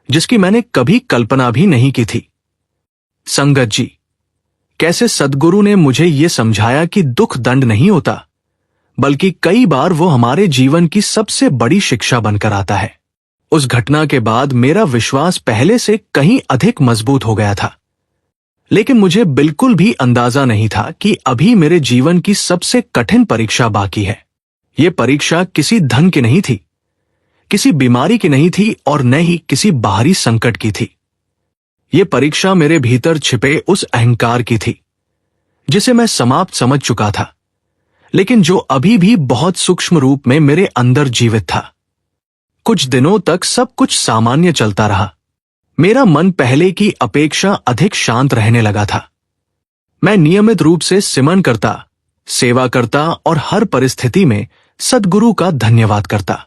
जिसकी मैंने कभी कल्पना भी नहीं की थी। संगत जी, कैसे सद्गुरु ने मुझे ये समझाया कि दुख दंड नहीं होता, बल्कि कई बार वो हमारे जीवन की सबसे बड़ी शिक्षा बनकर आता है। उस घटना के बाद मेरा विश्वास पहले से कहीं अधिक मजबूत हो गया था। लेकिन मुझे बिल्कुल भी अंदाजा नहीं था कि अभी मेरे जीवन की सबसे कठिन परीक्षा बाकी है। ये परीक्षा किसी धन की नहीं थी, किसी बीमारी की नहीं थी और न ही किसी बाहरी संकट की थी। ये परीक्षा मेरे भीतर छिपे उस अहंकार की थी जिसे मैं समाप्त समझ चुका था, लेकिन जो अभी भी बहुत सूक्ष्म रूप में मेरे अंदर जीवित था। कुछ दिनों तक सब कुछ सामान्य चलता रहा। मेरा मन पहले की अपेक्षा अधिक शांत रहने लगा था। मैं नियमित रूप से सिमरन करता, सेवा करता और हर परिस्थिति में सद्गुरु का धन्यवाद करता।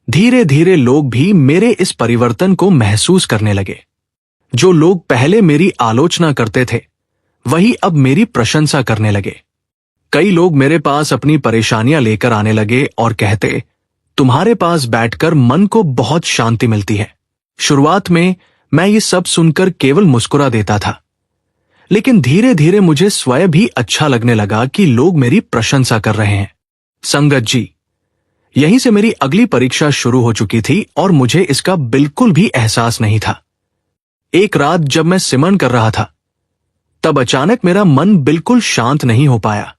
धीरे धीरे लोग भी मेरे इस परिवर्तन को महसूस करने लगे। जो लोग पहले मेरी आलोचना करते थे, वही अब मेरी प्रशंसा करने लगे। कई लोग मेरे पास अपनी परेशानियां लेकर आने लगे और कहते, तुम्हारे पास बैठकर मन को बहुत शांति मिलती है। शुरुआत में मैं ये सब सुनकर केवल मुस्कुरा देता था, लेकिन धीरे धीरे मुझे स्वयं भी अच्छा लगने लगा कि लोग मेरी प्रशंसा कर रहे हैं। संगत जी, यहीं से मेरी अगली परीक्षा शुरू हो चुकी थी और मुझे इसका बिल्कुल भी एहसास नहीं था। एक रात जब मैं सिमरन कर रहा था, तब अचानक मेरा मन बिल्कुल शांत नहीं हो पाया।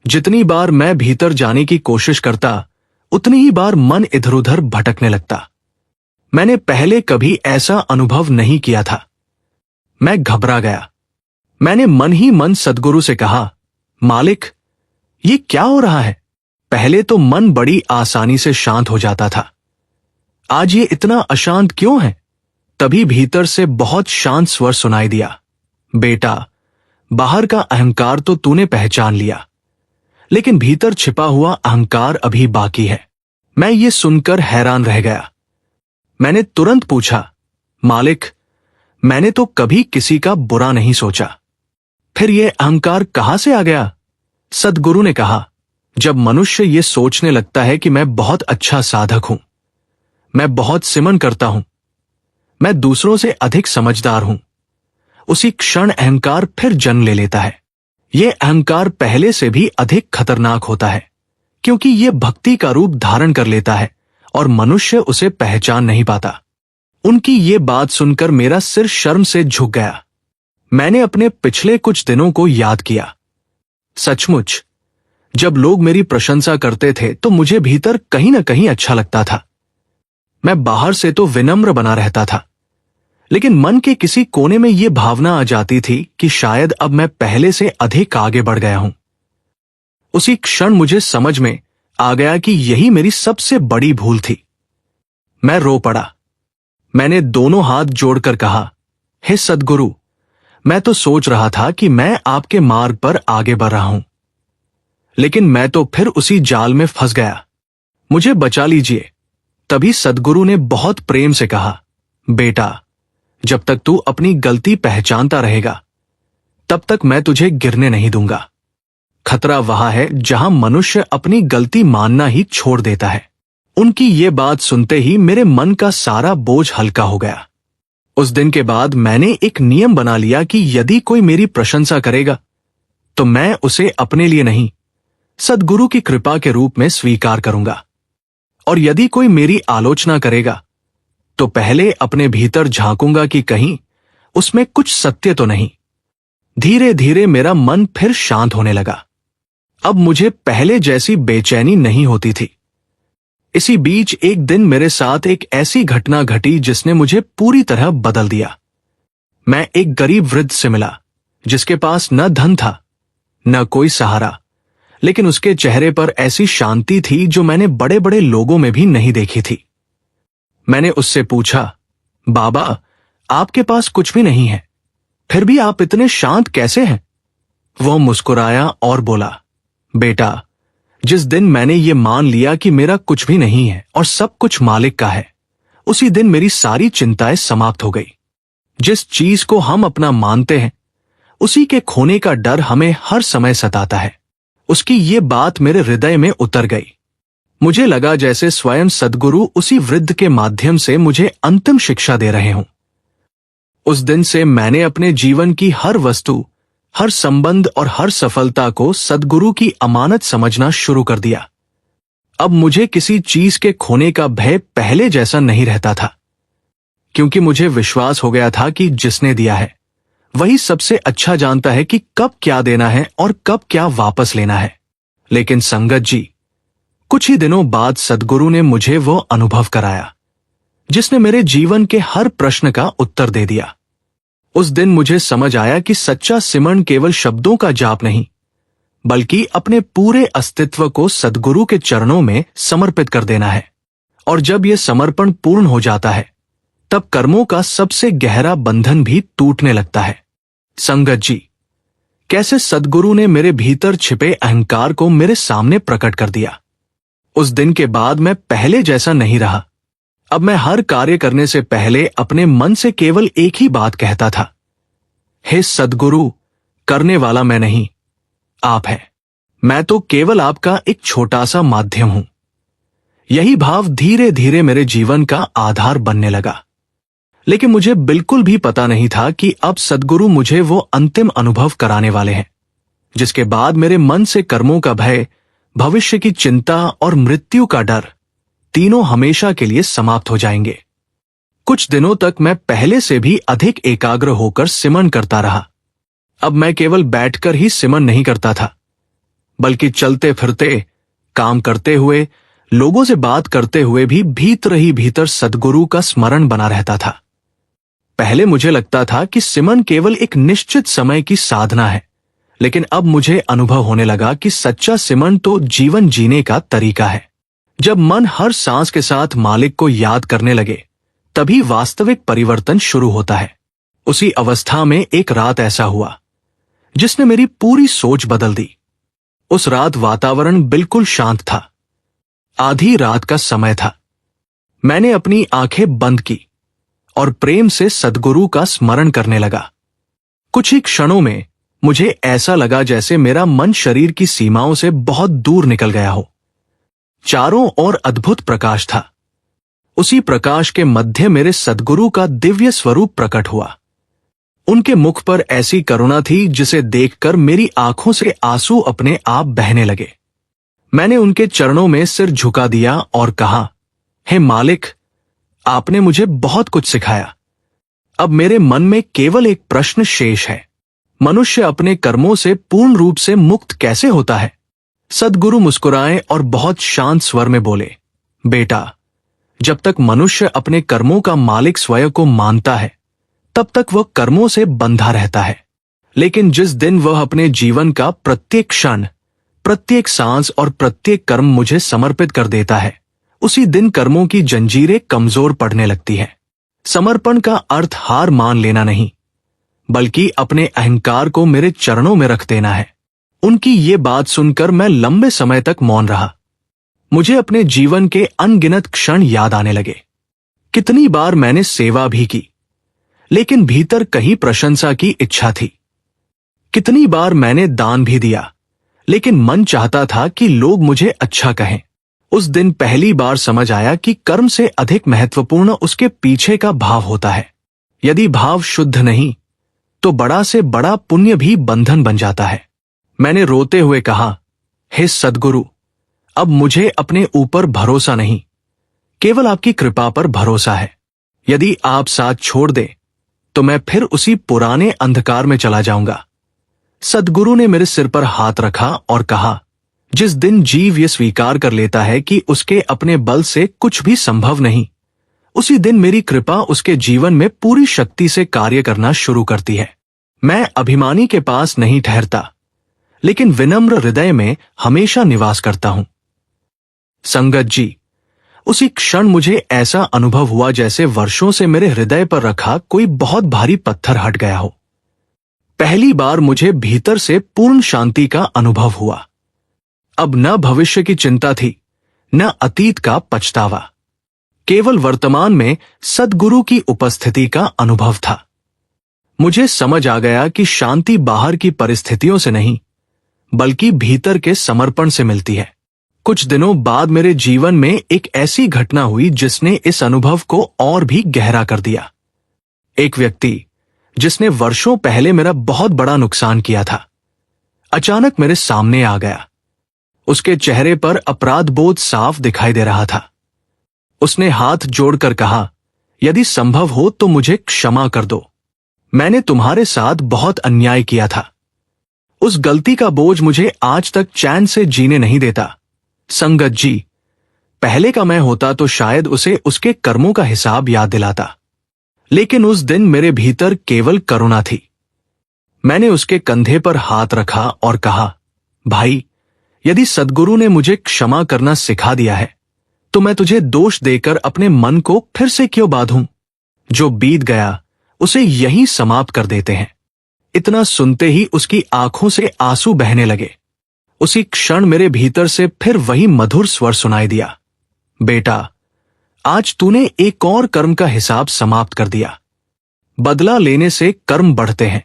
जितनी बार मैं भीतर जाने की कोशिश करता, उतनी ही बार मन इधर उधर भटकने लगता। मैंने पहले कभी ऐसा अनुभव नहीं किया था। मैं घबरा गया। मैंने मन ही मन सद्गुरु से कहा, मालिक, ये क्या हो रहा है? पहले तो मन बड़ी आसानी से शांत हो जाता था, आज ये इतना अशांत क्यों है? तभी भीतर से बहुत शांत स्वर सुनाई दिया, बेटा, बाहर का अहंकार तो तूने पहचान लिया, लेकिन भीतर छिपा हुआ अहंकार अभी बाकी है। मैं ये सुनकर हैरान रह गया। मैंने तुरंत पूछा, मालिक, मैंने तो कभी किसी का बुरा नहीं सोचा, फिर यह अहंकार कहां से आ गया? सद्गुरु ने कहा, जब मनुष्य ये सोचने लगता है कि मैं बहुत अच्छा साधक हूं, मैं बहुत सिमरन करता हूं, मैं दूसरों से अधिक समझदार हूं, उसी क्षण अहंकार फिर जन्म ले लेता है। यह अहंकार पहले से भी अधिक खतरनाक होता है, क्योंकि यह भक्ति का रूप धारण कर लेता है और मनुष्य उसे पहचान नहीं पाता। उनकी ये बात सुनकर मेरा सिर शर्म से झुक गया। मैंने अपने पिछले कुछ दिनों को याद किया। सचमुच, जब लोग मेरी प्रशंसा करते थे तो मुझे भीतर कहीं न कहीं अच्छा लगता था। मैं बाहर से तो विनम्र बना रहता था, लेकिन मन के किसी कोने में यह भावना आ जाती थी कि शायद अब मैं पहले से अधिक आगे बढ़ गया हूं। उसी क्षण मुझे समझ में आ गया कि यही मेरी सबसे बड़ी भूल थी। मैं रो पड़ा। मैंने दोनों हाथ जोड़कर कहा, हे सद्गुरु, मैं तो सोच रहा था कि मैं आपके मार्ग पर आगे बढ़ रहा हूं, लेकिन मैं तो फिर उसी जाल में फंस गया। मुझे बचा लीजिए। तभी सद्गुरु ने बहुत प्रेम से कहा, बेटा, जब तक तू अपनी गलती पहचानता रहेगा, तब तक मैं तुझे गिरने नहीं दूंगा। खतरा वहां है जहां मनुष्य अपनी गलती मानना ही छोड़ देता है। उनकी ये बात सुनते ही मेरे मन का सारा बोझ हल्का हो गया। उस दिन के बाद मैंने एक नियम बना लिया कि यदि कोई मेरी प्रशंसा करेगा तो मैं उसे अपने लिए नहीं, सद्गुरु की कृपा के रूप में स्वीकार करूंगा। और यदि कोई मेरी आलोचना करेगा तो पहले अपने भीतर झांकूंगा कि कहीं उसमें कुछ सत्य तो नहीं। धीरे धीरे मेरा मन फिर शांत होने लगा। अब मुझे पहले जैसी बेचैनी नहीं होती थी। इसी बीच एक दिन मेरे साथ एक ऐसी घटना घटी जिसने मुझे पूरी तरह बदल दिया। मैं एक गरीब वृद्ध से मिला जिसके पास न धन था न कोई सहारा, लेकिन उसके चेहरे पर ऐसी शांति थी जो मैंने बड़े बड़े लोगों में भी नहीं देखी थी। मैंने उससे पूछा, बाबा, आपके पास कुछ भी नहीं है, फिर भी आप इतने शांत कैसे हैं? वह मुस्कुराया और बोला, बेटा, जिस दिन मैंने ये मान लिया कि मेरा कुछ भी नहीं है और सब कुछ मालिक का है, उसी दिन मेरी सारी चिंताएं समाप्त हो गई। जिस चीज को हम अपना मानते हैं उसी के खोने का डर हमें हर समय सताता है। उसकी ये बात मेरे हृदय में उतर गई। मुझे लगा जैसे स्वयं सद्गुरु उसी वृद्ध के माध्यम से मुझे अंतिम शिक्षा दे रहे हों। उस दिन से मैंने अपने जीवन की हर वस्तु, हर संबंध और हर सफलता को सद्गुरु की अमानत समझना शुरू कर दिया। अब मुझे किसी चीज के खोने का भय पहले जैसा नहीं रहता था, क्योंकि मुझे विश्वास हो गया था कि जिसने दिया है वही सबसे अच्छा जानता है कि कब क्या देना है और कब क्या वापस लेना है। लेकिन संगत जी, कुछ ही दिनों बाद सद्गुरु ने मुझे वो अनुभव कराया जिसने मेरे जीवन के हर प्रश्न का उत्तर दे दिया। उस दिन मुझे समझ आया कि सच्चा सिमरन केवल शब्दों का जाप नहीं, बल्कि अपने पूरे अस्तित्व को सद्गुरु के चरणों में समर्पित कर देना है। और जब यह समर्पण पूर्ण हो जाता है तब कर्मों का सबसे गहरा बंधन भी टूटने लगता है। संगत जी, कैसे सद्गुरु ने मेरे भीतर छिपे अहंकार को मेरे सामने प्रकट कर दिया। उस दिन के बाद मैं पहले जैसा नहीं रहा। अब मैं हर कार्य करने से पहले अपने मन से केवल एक ही बात कहता था, हे सद्गुरु, करने वाला मैं नहीं, आप हैं। मैं तो केवल आपका एक छोटा सा माध्यम हूं। यही भाव धीरे धीरे मेरे जीवन का आधार बनने लगा। लेकिन मुझे बिल्कुल भी पता नहीं था कि अब सद्गुरु मुझे वो अंतिम अनुभव कराने वाले हैं जिसके बाद मेरे मन से कर्मों का भय, भविष्य की चिंता और मृत्यु का डर तीनों हमेशा के लिए समाप्त हो जाएंगे। कुछ दिनों तक मैं पहले से भी अधिक एकाग्र होकर सिमरन करता रहा। अब मैं केवल बैठकर ही सिमरन नहीं करता था, बल्कि चलते फिरते, काम करते हुए, लोगों से बात करते हुए भी भीतर ही भीतर सद्गुरु का स्मरण बना रहता था। पहले मुझे लगता था कि सिमरन केवल एक निश्चित समय की साधना है, लेकिन अब मुझे अनुभव होने लगा कि सच्चा सिमरन तो जीवन जीने का तरीका है। जब मन हर सांस के साथ मालिक को याद करने लगे, तभी वास्तविक परिवर्तन शुरू होता है। उसी अवस्था में एक रात ऐसा हुआ जिसने मेरी पूरी सोच बदल दी। उस रात वातावरण बिल्कुल शांत था। आधी रात का समय था। मैंने अपनी आंखें बंद की और प्रेम से सद्गुरु का स्मरण करने लगा। कुछ ही क्षणों में मुझे ऐसा लगा जैसे मेरा मन शरीर की सीमाओं से बहुत दूर निकल गया हो। चारों ओर अद्भुत प्रकाश था। उसी प्रकाश के मध्य मेरे सद्गुरु का दिव्य स्वरूप प्रकट हुआ। उनके मुख पर ऐसी करुणा थी जिसे देखकर मेरी आंखों से आंसू अपने आप बहने लगे। मैंने उनके चरणों में सिर झुका दिया और कहा, हे मालिक, आपने मुझे बहुत कुछ सिखाया। अब मेरे मन में केवल एक प्रश्न शेष है, मनुष्य अपने कर्मों से पूर्ण रूप से मुक्त कैसे होता है? सद्गुरु मुस्कुराए और बहुत शांत स्वर में बोले, बेटा, जब तक मनुष्य अपने कर्मों का मालिक स्वयं को मानता है तब तक वह कर्मों से बंधा रहता है। लेकिन जिस दिन वह अपने जीवन का प्रत्येक क्षण, प्रत्येक सांस और प्रत्येक कर्म मुझे समर्पित कर देता है, उसी दिन कर्मों की जंजीरें कमजोर पड़ने लगती हैं। समर्पण का अर्थ हार मान लेना नहीं, बल्कि अपने अहंकार को मेरे चरणों में रख देना है। उनकी ये बात सुनकर मैं लंबे समय तक मौन रहा। मुझे अपने जीवन के अनगिनत क्षण याद आने लगे। कितनी बार मैंने सेवा भी की, लेकिन भीतर कहीं प्रशंसा की इच्छा थी। कितनी बार मैंने दान भी दिया, लेकिन मन चाहता था कि लोग मुझे अच्छा कहें। उस दिन पहली बार समझ आया कि कर्म से अधिक महत्वपूर्ण उसके पीछे का भाव होता है। यदि भाव शुद्ध नहीं तो बड़ा से बड़ा पुण्य भी बंधन बन जाता है। मैंने रोते हुए कहा, हे सद्गुरु, अब मुझे अपने ऊपर भरोसा नहीं, केवल आपकी कृपा पर भरोसा है। यदि आप साथ छोड़ दें तो मैं फिर उसी पुराने अंधकार में चला जाऊंगा। सद्गुरु ने मेरे सिर पर हाथ रखा और कहा, जिस दिन जीव ये स्वीकार कर लेता है कि उसके अपने बल से कुछ भी संभव नहीं, उसी दिन मेरी कृपा उसके जीवन में पूरी शक्ति से कार्य करना शुरू करती है। मैं अभिमानी के पास नहीं ठहरता, लेकिन विनम्र हृदय में हमेशा निवास करता हूं। संगत जी, उसी क्षण मुझे ऐसा अनुभव हुआ जैसे वर्षों से मेरे हृदय पर रखा कोई बहुत भारी पत्थर हट गया हो। पहली बार मुझे भीतर से पूर्ण शांति का अनुभव हुआ। अब न भविष्य की चिंता थी, न अतीत का पछतावा। केवल वर्तमान में सद्गुरु की उपस्थिति का अनुभव था। मुझे समझ आ गया कि शांति बाहर की परिस्थितियों से नहीं, बल्कि भीतर के समर्पण से मिलती है। कुछ दिनों बाद मेरे जीवन में एक ऐसी घटना हुई जिसने इस अनुभव को और भी गहरा कर दिया। एक व्यक्ति जिसने वर्षों पहले मेरा बहुत बड़ा नुकसान किया था, अचानक मेरे सामने आ गया। उसके चेहरे पर अपराध बोध साफ दिखाई दे रहा था। उसने हाथ जोड़कर कहा, यदि संभव हो तो मुझे क्षमा कर दो। मैंने तुम्हारे साथ बहुत अन्याय किया था। उस गलती का बोझ मुझे आज तक चैन से जीने नहीं देता। संगत जी, पहले का मैं होता तो शायद उसे उसके कर्मों का हिसाब याद दिलाता, लेकिन उस दिन मेरे भीतर केवल करुणा थी। मैंने उसके कंधे पर हाथ रखा और कहा, भाई, यदि सद्गुरु ने मुझे क्षमा करना सिखा दिया है, तो मैं तुझे दोष देकर अपने मन को फिर से क्यों बांधूं? जो बीत गया उसे यहीं समाप्त कर देते हैं। इतना सुनते ही उसकी आंखों से आंसू बहने लगे। उसी क्षण मेरे भीतर से फिर वही मधुर स्वर सुनाई दिया, बेटा, आज तूने एक और कर्म का हिसाब समाप्त कर दिया। बदला लेने से कर्म बढ़ते हैं,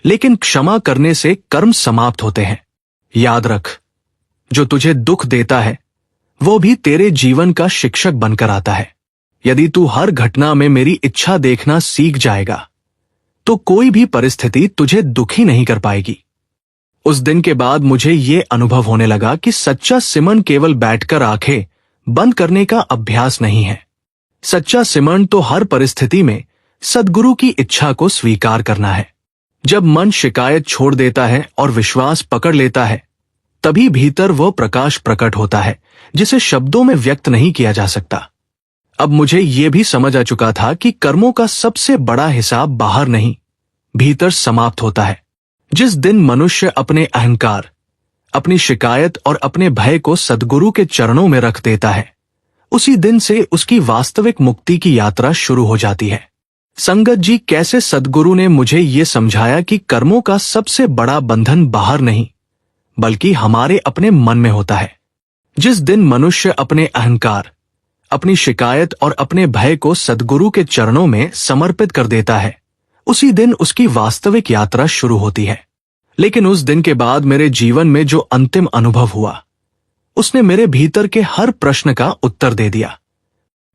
लेकिन क्षमा करने से कर्म समाप्त होते हैं। याद रख, जो तुझे दुख देता है वो भी तेरे जीवन का शिक्षक बनकर आता है। यदि तू हर घटना में मेरी इच्छा देखना सीख जाएगा, तो कोई भी परिस्थिति तुझे दुखी नहीं कर पाएगी। उस दिन के बाद मुझे ये अनुभव होने लगा कि सच्चा सिमरन केवल बैठकर आंखें बंद करने का अभ्यास नहीं है। सच्चा सिमरन तो हर परिस्थिति में सद्गुरु की इच्छा को स्वीकार करना है। जब मन शिकायत छोड़ देता है और विश्वास पकड़ लेता है, तभी भीतर वह प्रकाश प्रकट होता है जिसे शब्दों में व्यक्त नहीं किया जा सकता। अब मुझे ये भी समझ आ चुका था कि कर्मों का सबसे बड़ा हिसाब बाहर नहीं, भीतर समाप्त होता है। जिस दिन मनुष्य अपने अहंकार, अपनी शिकायत और अपने भय को सद्गुरु के चरणों में रख देता है, उसी दिन से उसकी वास्तविक मुक्ति की यात्रा शुरू हो जाती है। संगत जी, कैसे सद्गुरु ने मुझे ये समझाया कि कर्मों का सबसे बड़ा बंधन बाहर नहीं, बल्कि हमारे अपने मन में होता है। जिस दिन मनुष्य अपने अहंकार, अपनी शिकायत और अपने भय को सद्गुरु के चरणों में समर्पित कर देता है, उसी दिन उसकी वास्तविक यात्रा शुरू होती है। लेकिन उस दिन के बाद मेरे जीवन में जो अंतिम अनुभव हुआ, उसने मेरे भीतर के हर प्रश्न का उत्तर दे दिया।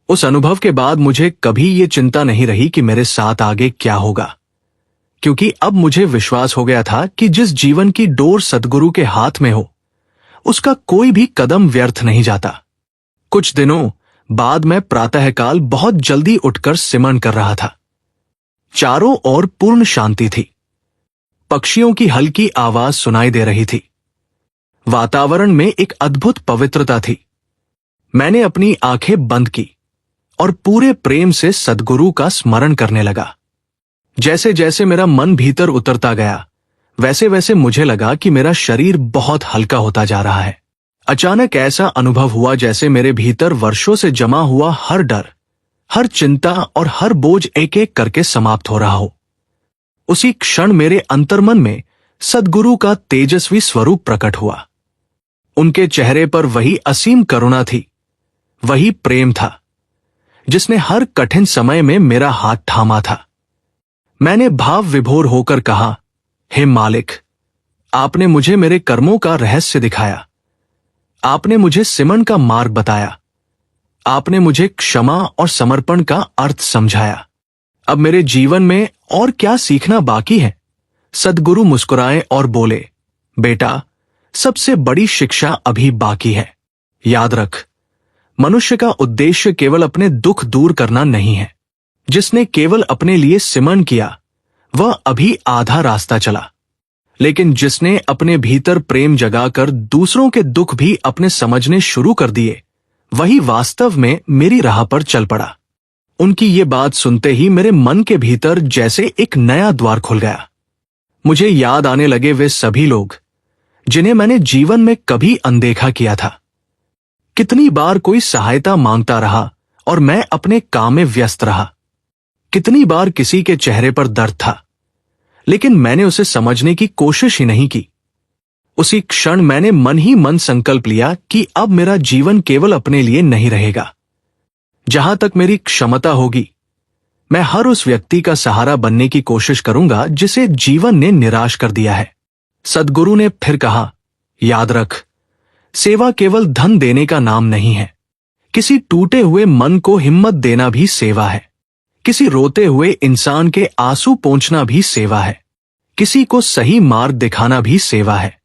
उस अनुभव के बाद मुझे कभी ये चिंता नहीं रही कि मेरे साथ आगे क्या होगा, क्योंकि अब मुझे विश्वास हो गया था कि जिस जीवन की डोर सद्गुरु के हाथ में हो, उसका कोई भी कदम व्यर्थ नहीं जाता। कुछ दिनों बाद मैं प्रातःकाल बहुत जल्दी उठकर सिमरन कर रहा था। चारों ओर पूर्ण शांति थी। पक्षियों की हल्की आवाज सुनाई दे रही थी। वातावरण में एक अद्भुत पवित्रता थी। मैंने अपनी आंखें बंद की और पूरे प्रेम से सद्गुरु का स्मरण करने लगा। जैसे जैसे मेरा मन भीतर उतरता गया, वैसे वैसे मुझे लगा कि मेरा शरीर बहुत हल्का होता जा रहा है। अचानक ऐसा अनुभव हुआ जैसे मेरे भीतर वर्षों से जमा हुआ हर डर, हर चिंता और हर बोझ एक एक करके समाप्त हो रहा हो। उसी क्षण मेरे अंतर्मन में सद्गुरु का तेजस्वी स्वरूप प्रकट हुआ। उनके चेहरे पर वही असीम करुणा थी, वही प्रेम था जिसने हर कठिन समय में मेरा हाथ थामा था। मैंने भाव विभोर होकर कहा, हे मालिक, आपने मुझे मेरे कर्मों का रहस्य दिखाया। आपने मुझे सिमरन का मार्ग बताया। आपने मुझे क्षमा और समर्पण का अर्थ समझाया। अब मेरे जीवन में और क्या सीखना बाकी है? सद्गुरु मुस्कुराए और बोले, बेटा, सबसे बड़ी शिक्षा अभी बाकी है। याद रख, मनुष्य का उद्देश्य केवल अपने दुख दूर करना नहीं है। जिसने केवल अपने लिए सिमरन किया, वह अभी आधा रास्ता चला, लेकिन जिसने अपने भीतर प्रेम जगाकर दूसरों के दुख भी अपने समझने शुरू कर दिए, वही वास्तव में मेरी राह पर चल पड़ा। उनकी ये बात सुनते ही मेरे मन के भीतर जैसे एक नया द्वार खुल गया। मुझे याद आने लगे वे सभी लोग जिन्हें मैंने जीवन में कभी अनदेखा किया था। कितनी बार कोई सहायता मांगता रहा और मैं अपने काम में व्यस्त रहा। कितनी बार किसी के चेहरे पर दर्द था, लेकिन मैंने उसे समझने की कोशिश ही नहीं की। उसी क्षण मैंने मन ही मन संकल्प लिया कि अब मेरा जीवन केवल अपने लिए नहीं रहेगा। जहां तक मेरी क्षमता होगी, मैं हर उस व्यक्ति का सहारा बनने की कोशिश करूंगा जिसे जीवन ने निराश कर दिया है। सद्गुरु ने फिर कहा, याद रख, सेवा केवल धन देने का नाम नहीं है। किसी टूटे हुए मन को हिम्मत देना भी सेवा है। किसी रोते हुए इंसान के आंसू पोंछना भी सेवा है। किसी को सही मार्ग दिखाना भी सेवा है।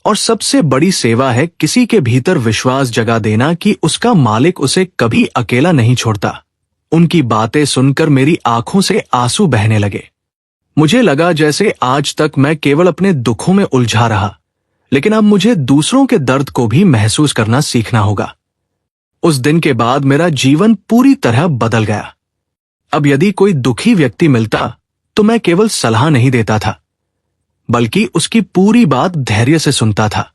और सबसे बड़ी सेवा है किसी के भीतर विश्वास जगा देना कि उसका मालिक उसे कभी अकेला नहीं छोड़ता। उनकी बातें सुनकर मेरी आंखों से आंसू बहने लगे। मुझे लगा जैसे आज तक मैं केवल अपने दुखों में उलझा रहा, लेकिन अब मुझे दूसरों के दर्द को भी महसूस करना सीखना होगा। उस दिन के बाद मेरा जीवन पूरी तरह बदल गया। अब यदि कोई दुखी व्यक्ति मिलता तो मैं केवल सलाह नहीं देता था, बल्कि उसकी पूरी बात धैर्य से सुनता था।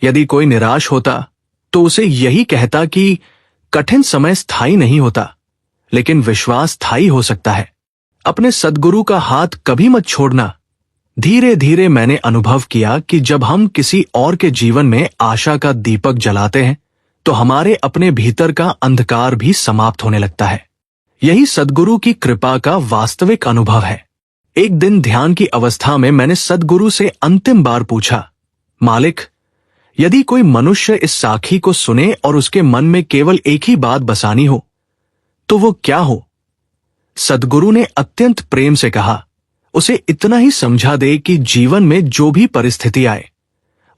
यदि कोई निराश होता तो उसे यही कहता कि कठिन समय स्थायी नहीं होता, लेकिन विश्वास स्थायी हो सकता है। अपने सद्गुरु का हाथ कभी मत छोड़ना। धीरे धीरे मैंने अनुभव किया कि जब हम किसी और के जीवन में आशा का दीपक जलाते हैं तो हमारे अपने भीतर का अंधकार भी समाप्त होने लगता है। यही सद्गुरु की कृपा का वास्तविक अनुभव है। एक दिन ध्यान की अवस्था में मैंने सद्गुरु से अंतिम बार पूछा, मालिक, यदि कोई मनुष्य इस साखी को सुने और उसके मन में केवल एक ही बात बसानी हो तो वो क्या हो? सद्गुरु ने अत्यंत प्रेम से कहा, उसे इतना ही समझा दे कि जीवन में जो भी परिस्थिति आए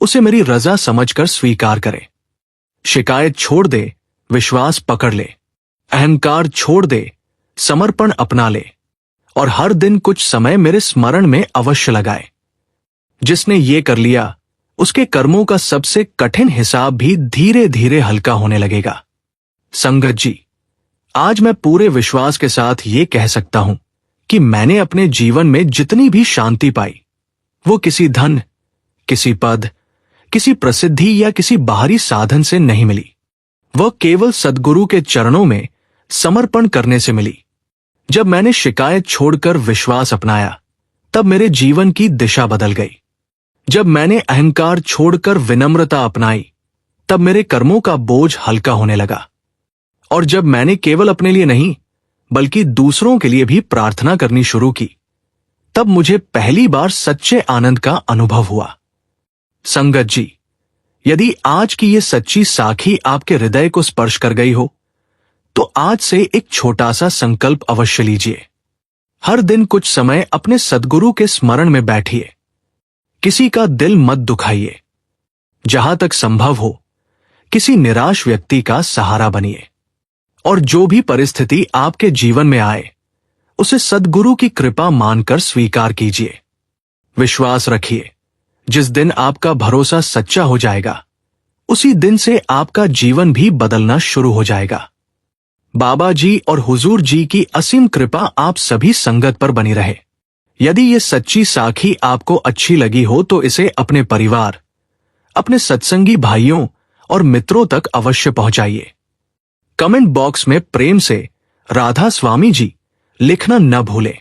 उसे मेरी रजा समझकर स्वीकार करे। शिकायत छोड़ दे, विश्वास पकड़ ले। अहंकार छोड़ दे, समर्पण अपना ले। और हर दिन कुछ समय मेरे स्मरण में अवश्य लगाए। जिसने ये कर लिया उसके कर्मों का सबसे कठिन हिसाब भी धीरे धीरे हल्का होने लगेगा। संगत जी, आज मैं पूरे विश्वास के साथ ये कह सकता हूं कि मैंने अपने जीवन में जितनी भी शांति पाई वो किसी धन, किसी पद, किसी प्रसिद्धि या किसी बाहरी साधन से नहीं मिली। वह केवल सद्गुरु के चरणों में समर्पण करने से मिली। जब मैंने शिकायत छोड़कर विश्वास अपनाया तब मेरे जीवन की दिशा बदल गई। जब मैंने अहंकार छोड़कर विनम्रता अपनाई तब मेरे कर्मों का बोझ हल्का होने लगा। और जब मैंने केवल अपने लिए नहीं बल्कि दूसरों के लिए भी प्रार्थना करनी शुरू की तब मुझे पहली बार सच्चे आनंद का अनुभव हुआ। संगत जी, यदि आज की ये सच्ची साखी आपके हृदय को स्पर्श कर गई हो तो आज से एक छोटा सा संकल्प अवश्य लीजिए। हर दिन कुछ समय अपने सद्गुरु के स्मरण में बैठिए। किसी का दिल मत दुखाइए। जहां तक संभव हो किसी निराश व्यक्ति का सहारा बनिए। और जो भी परिस्थिति आपके जीवन में आए उसे सद्गुरु की कृपा मानकर स्वीकार कीजिए। विश्वास रखिए, जिस दिन आपका भरोसा सच्चा हो जाएगा उसी दिन से आपका जीवन भी बदलना शुरू हो जाएगा। बाबा जी और हुजूर जी की असीम कृपा आप सभी संगत पर बनी रहे। यदि ये सच्ची साखी आपको अच्छी लगी हो तो इसे अपने परिवार, अपने सत्संगी भाइयों और मित्रों तक अवश्य पहुंचाइए। कमेंट बॉक्स में प्रेम से राधा स्वामी जी लिखना न भूलें।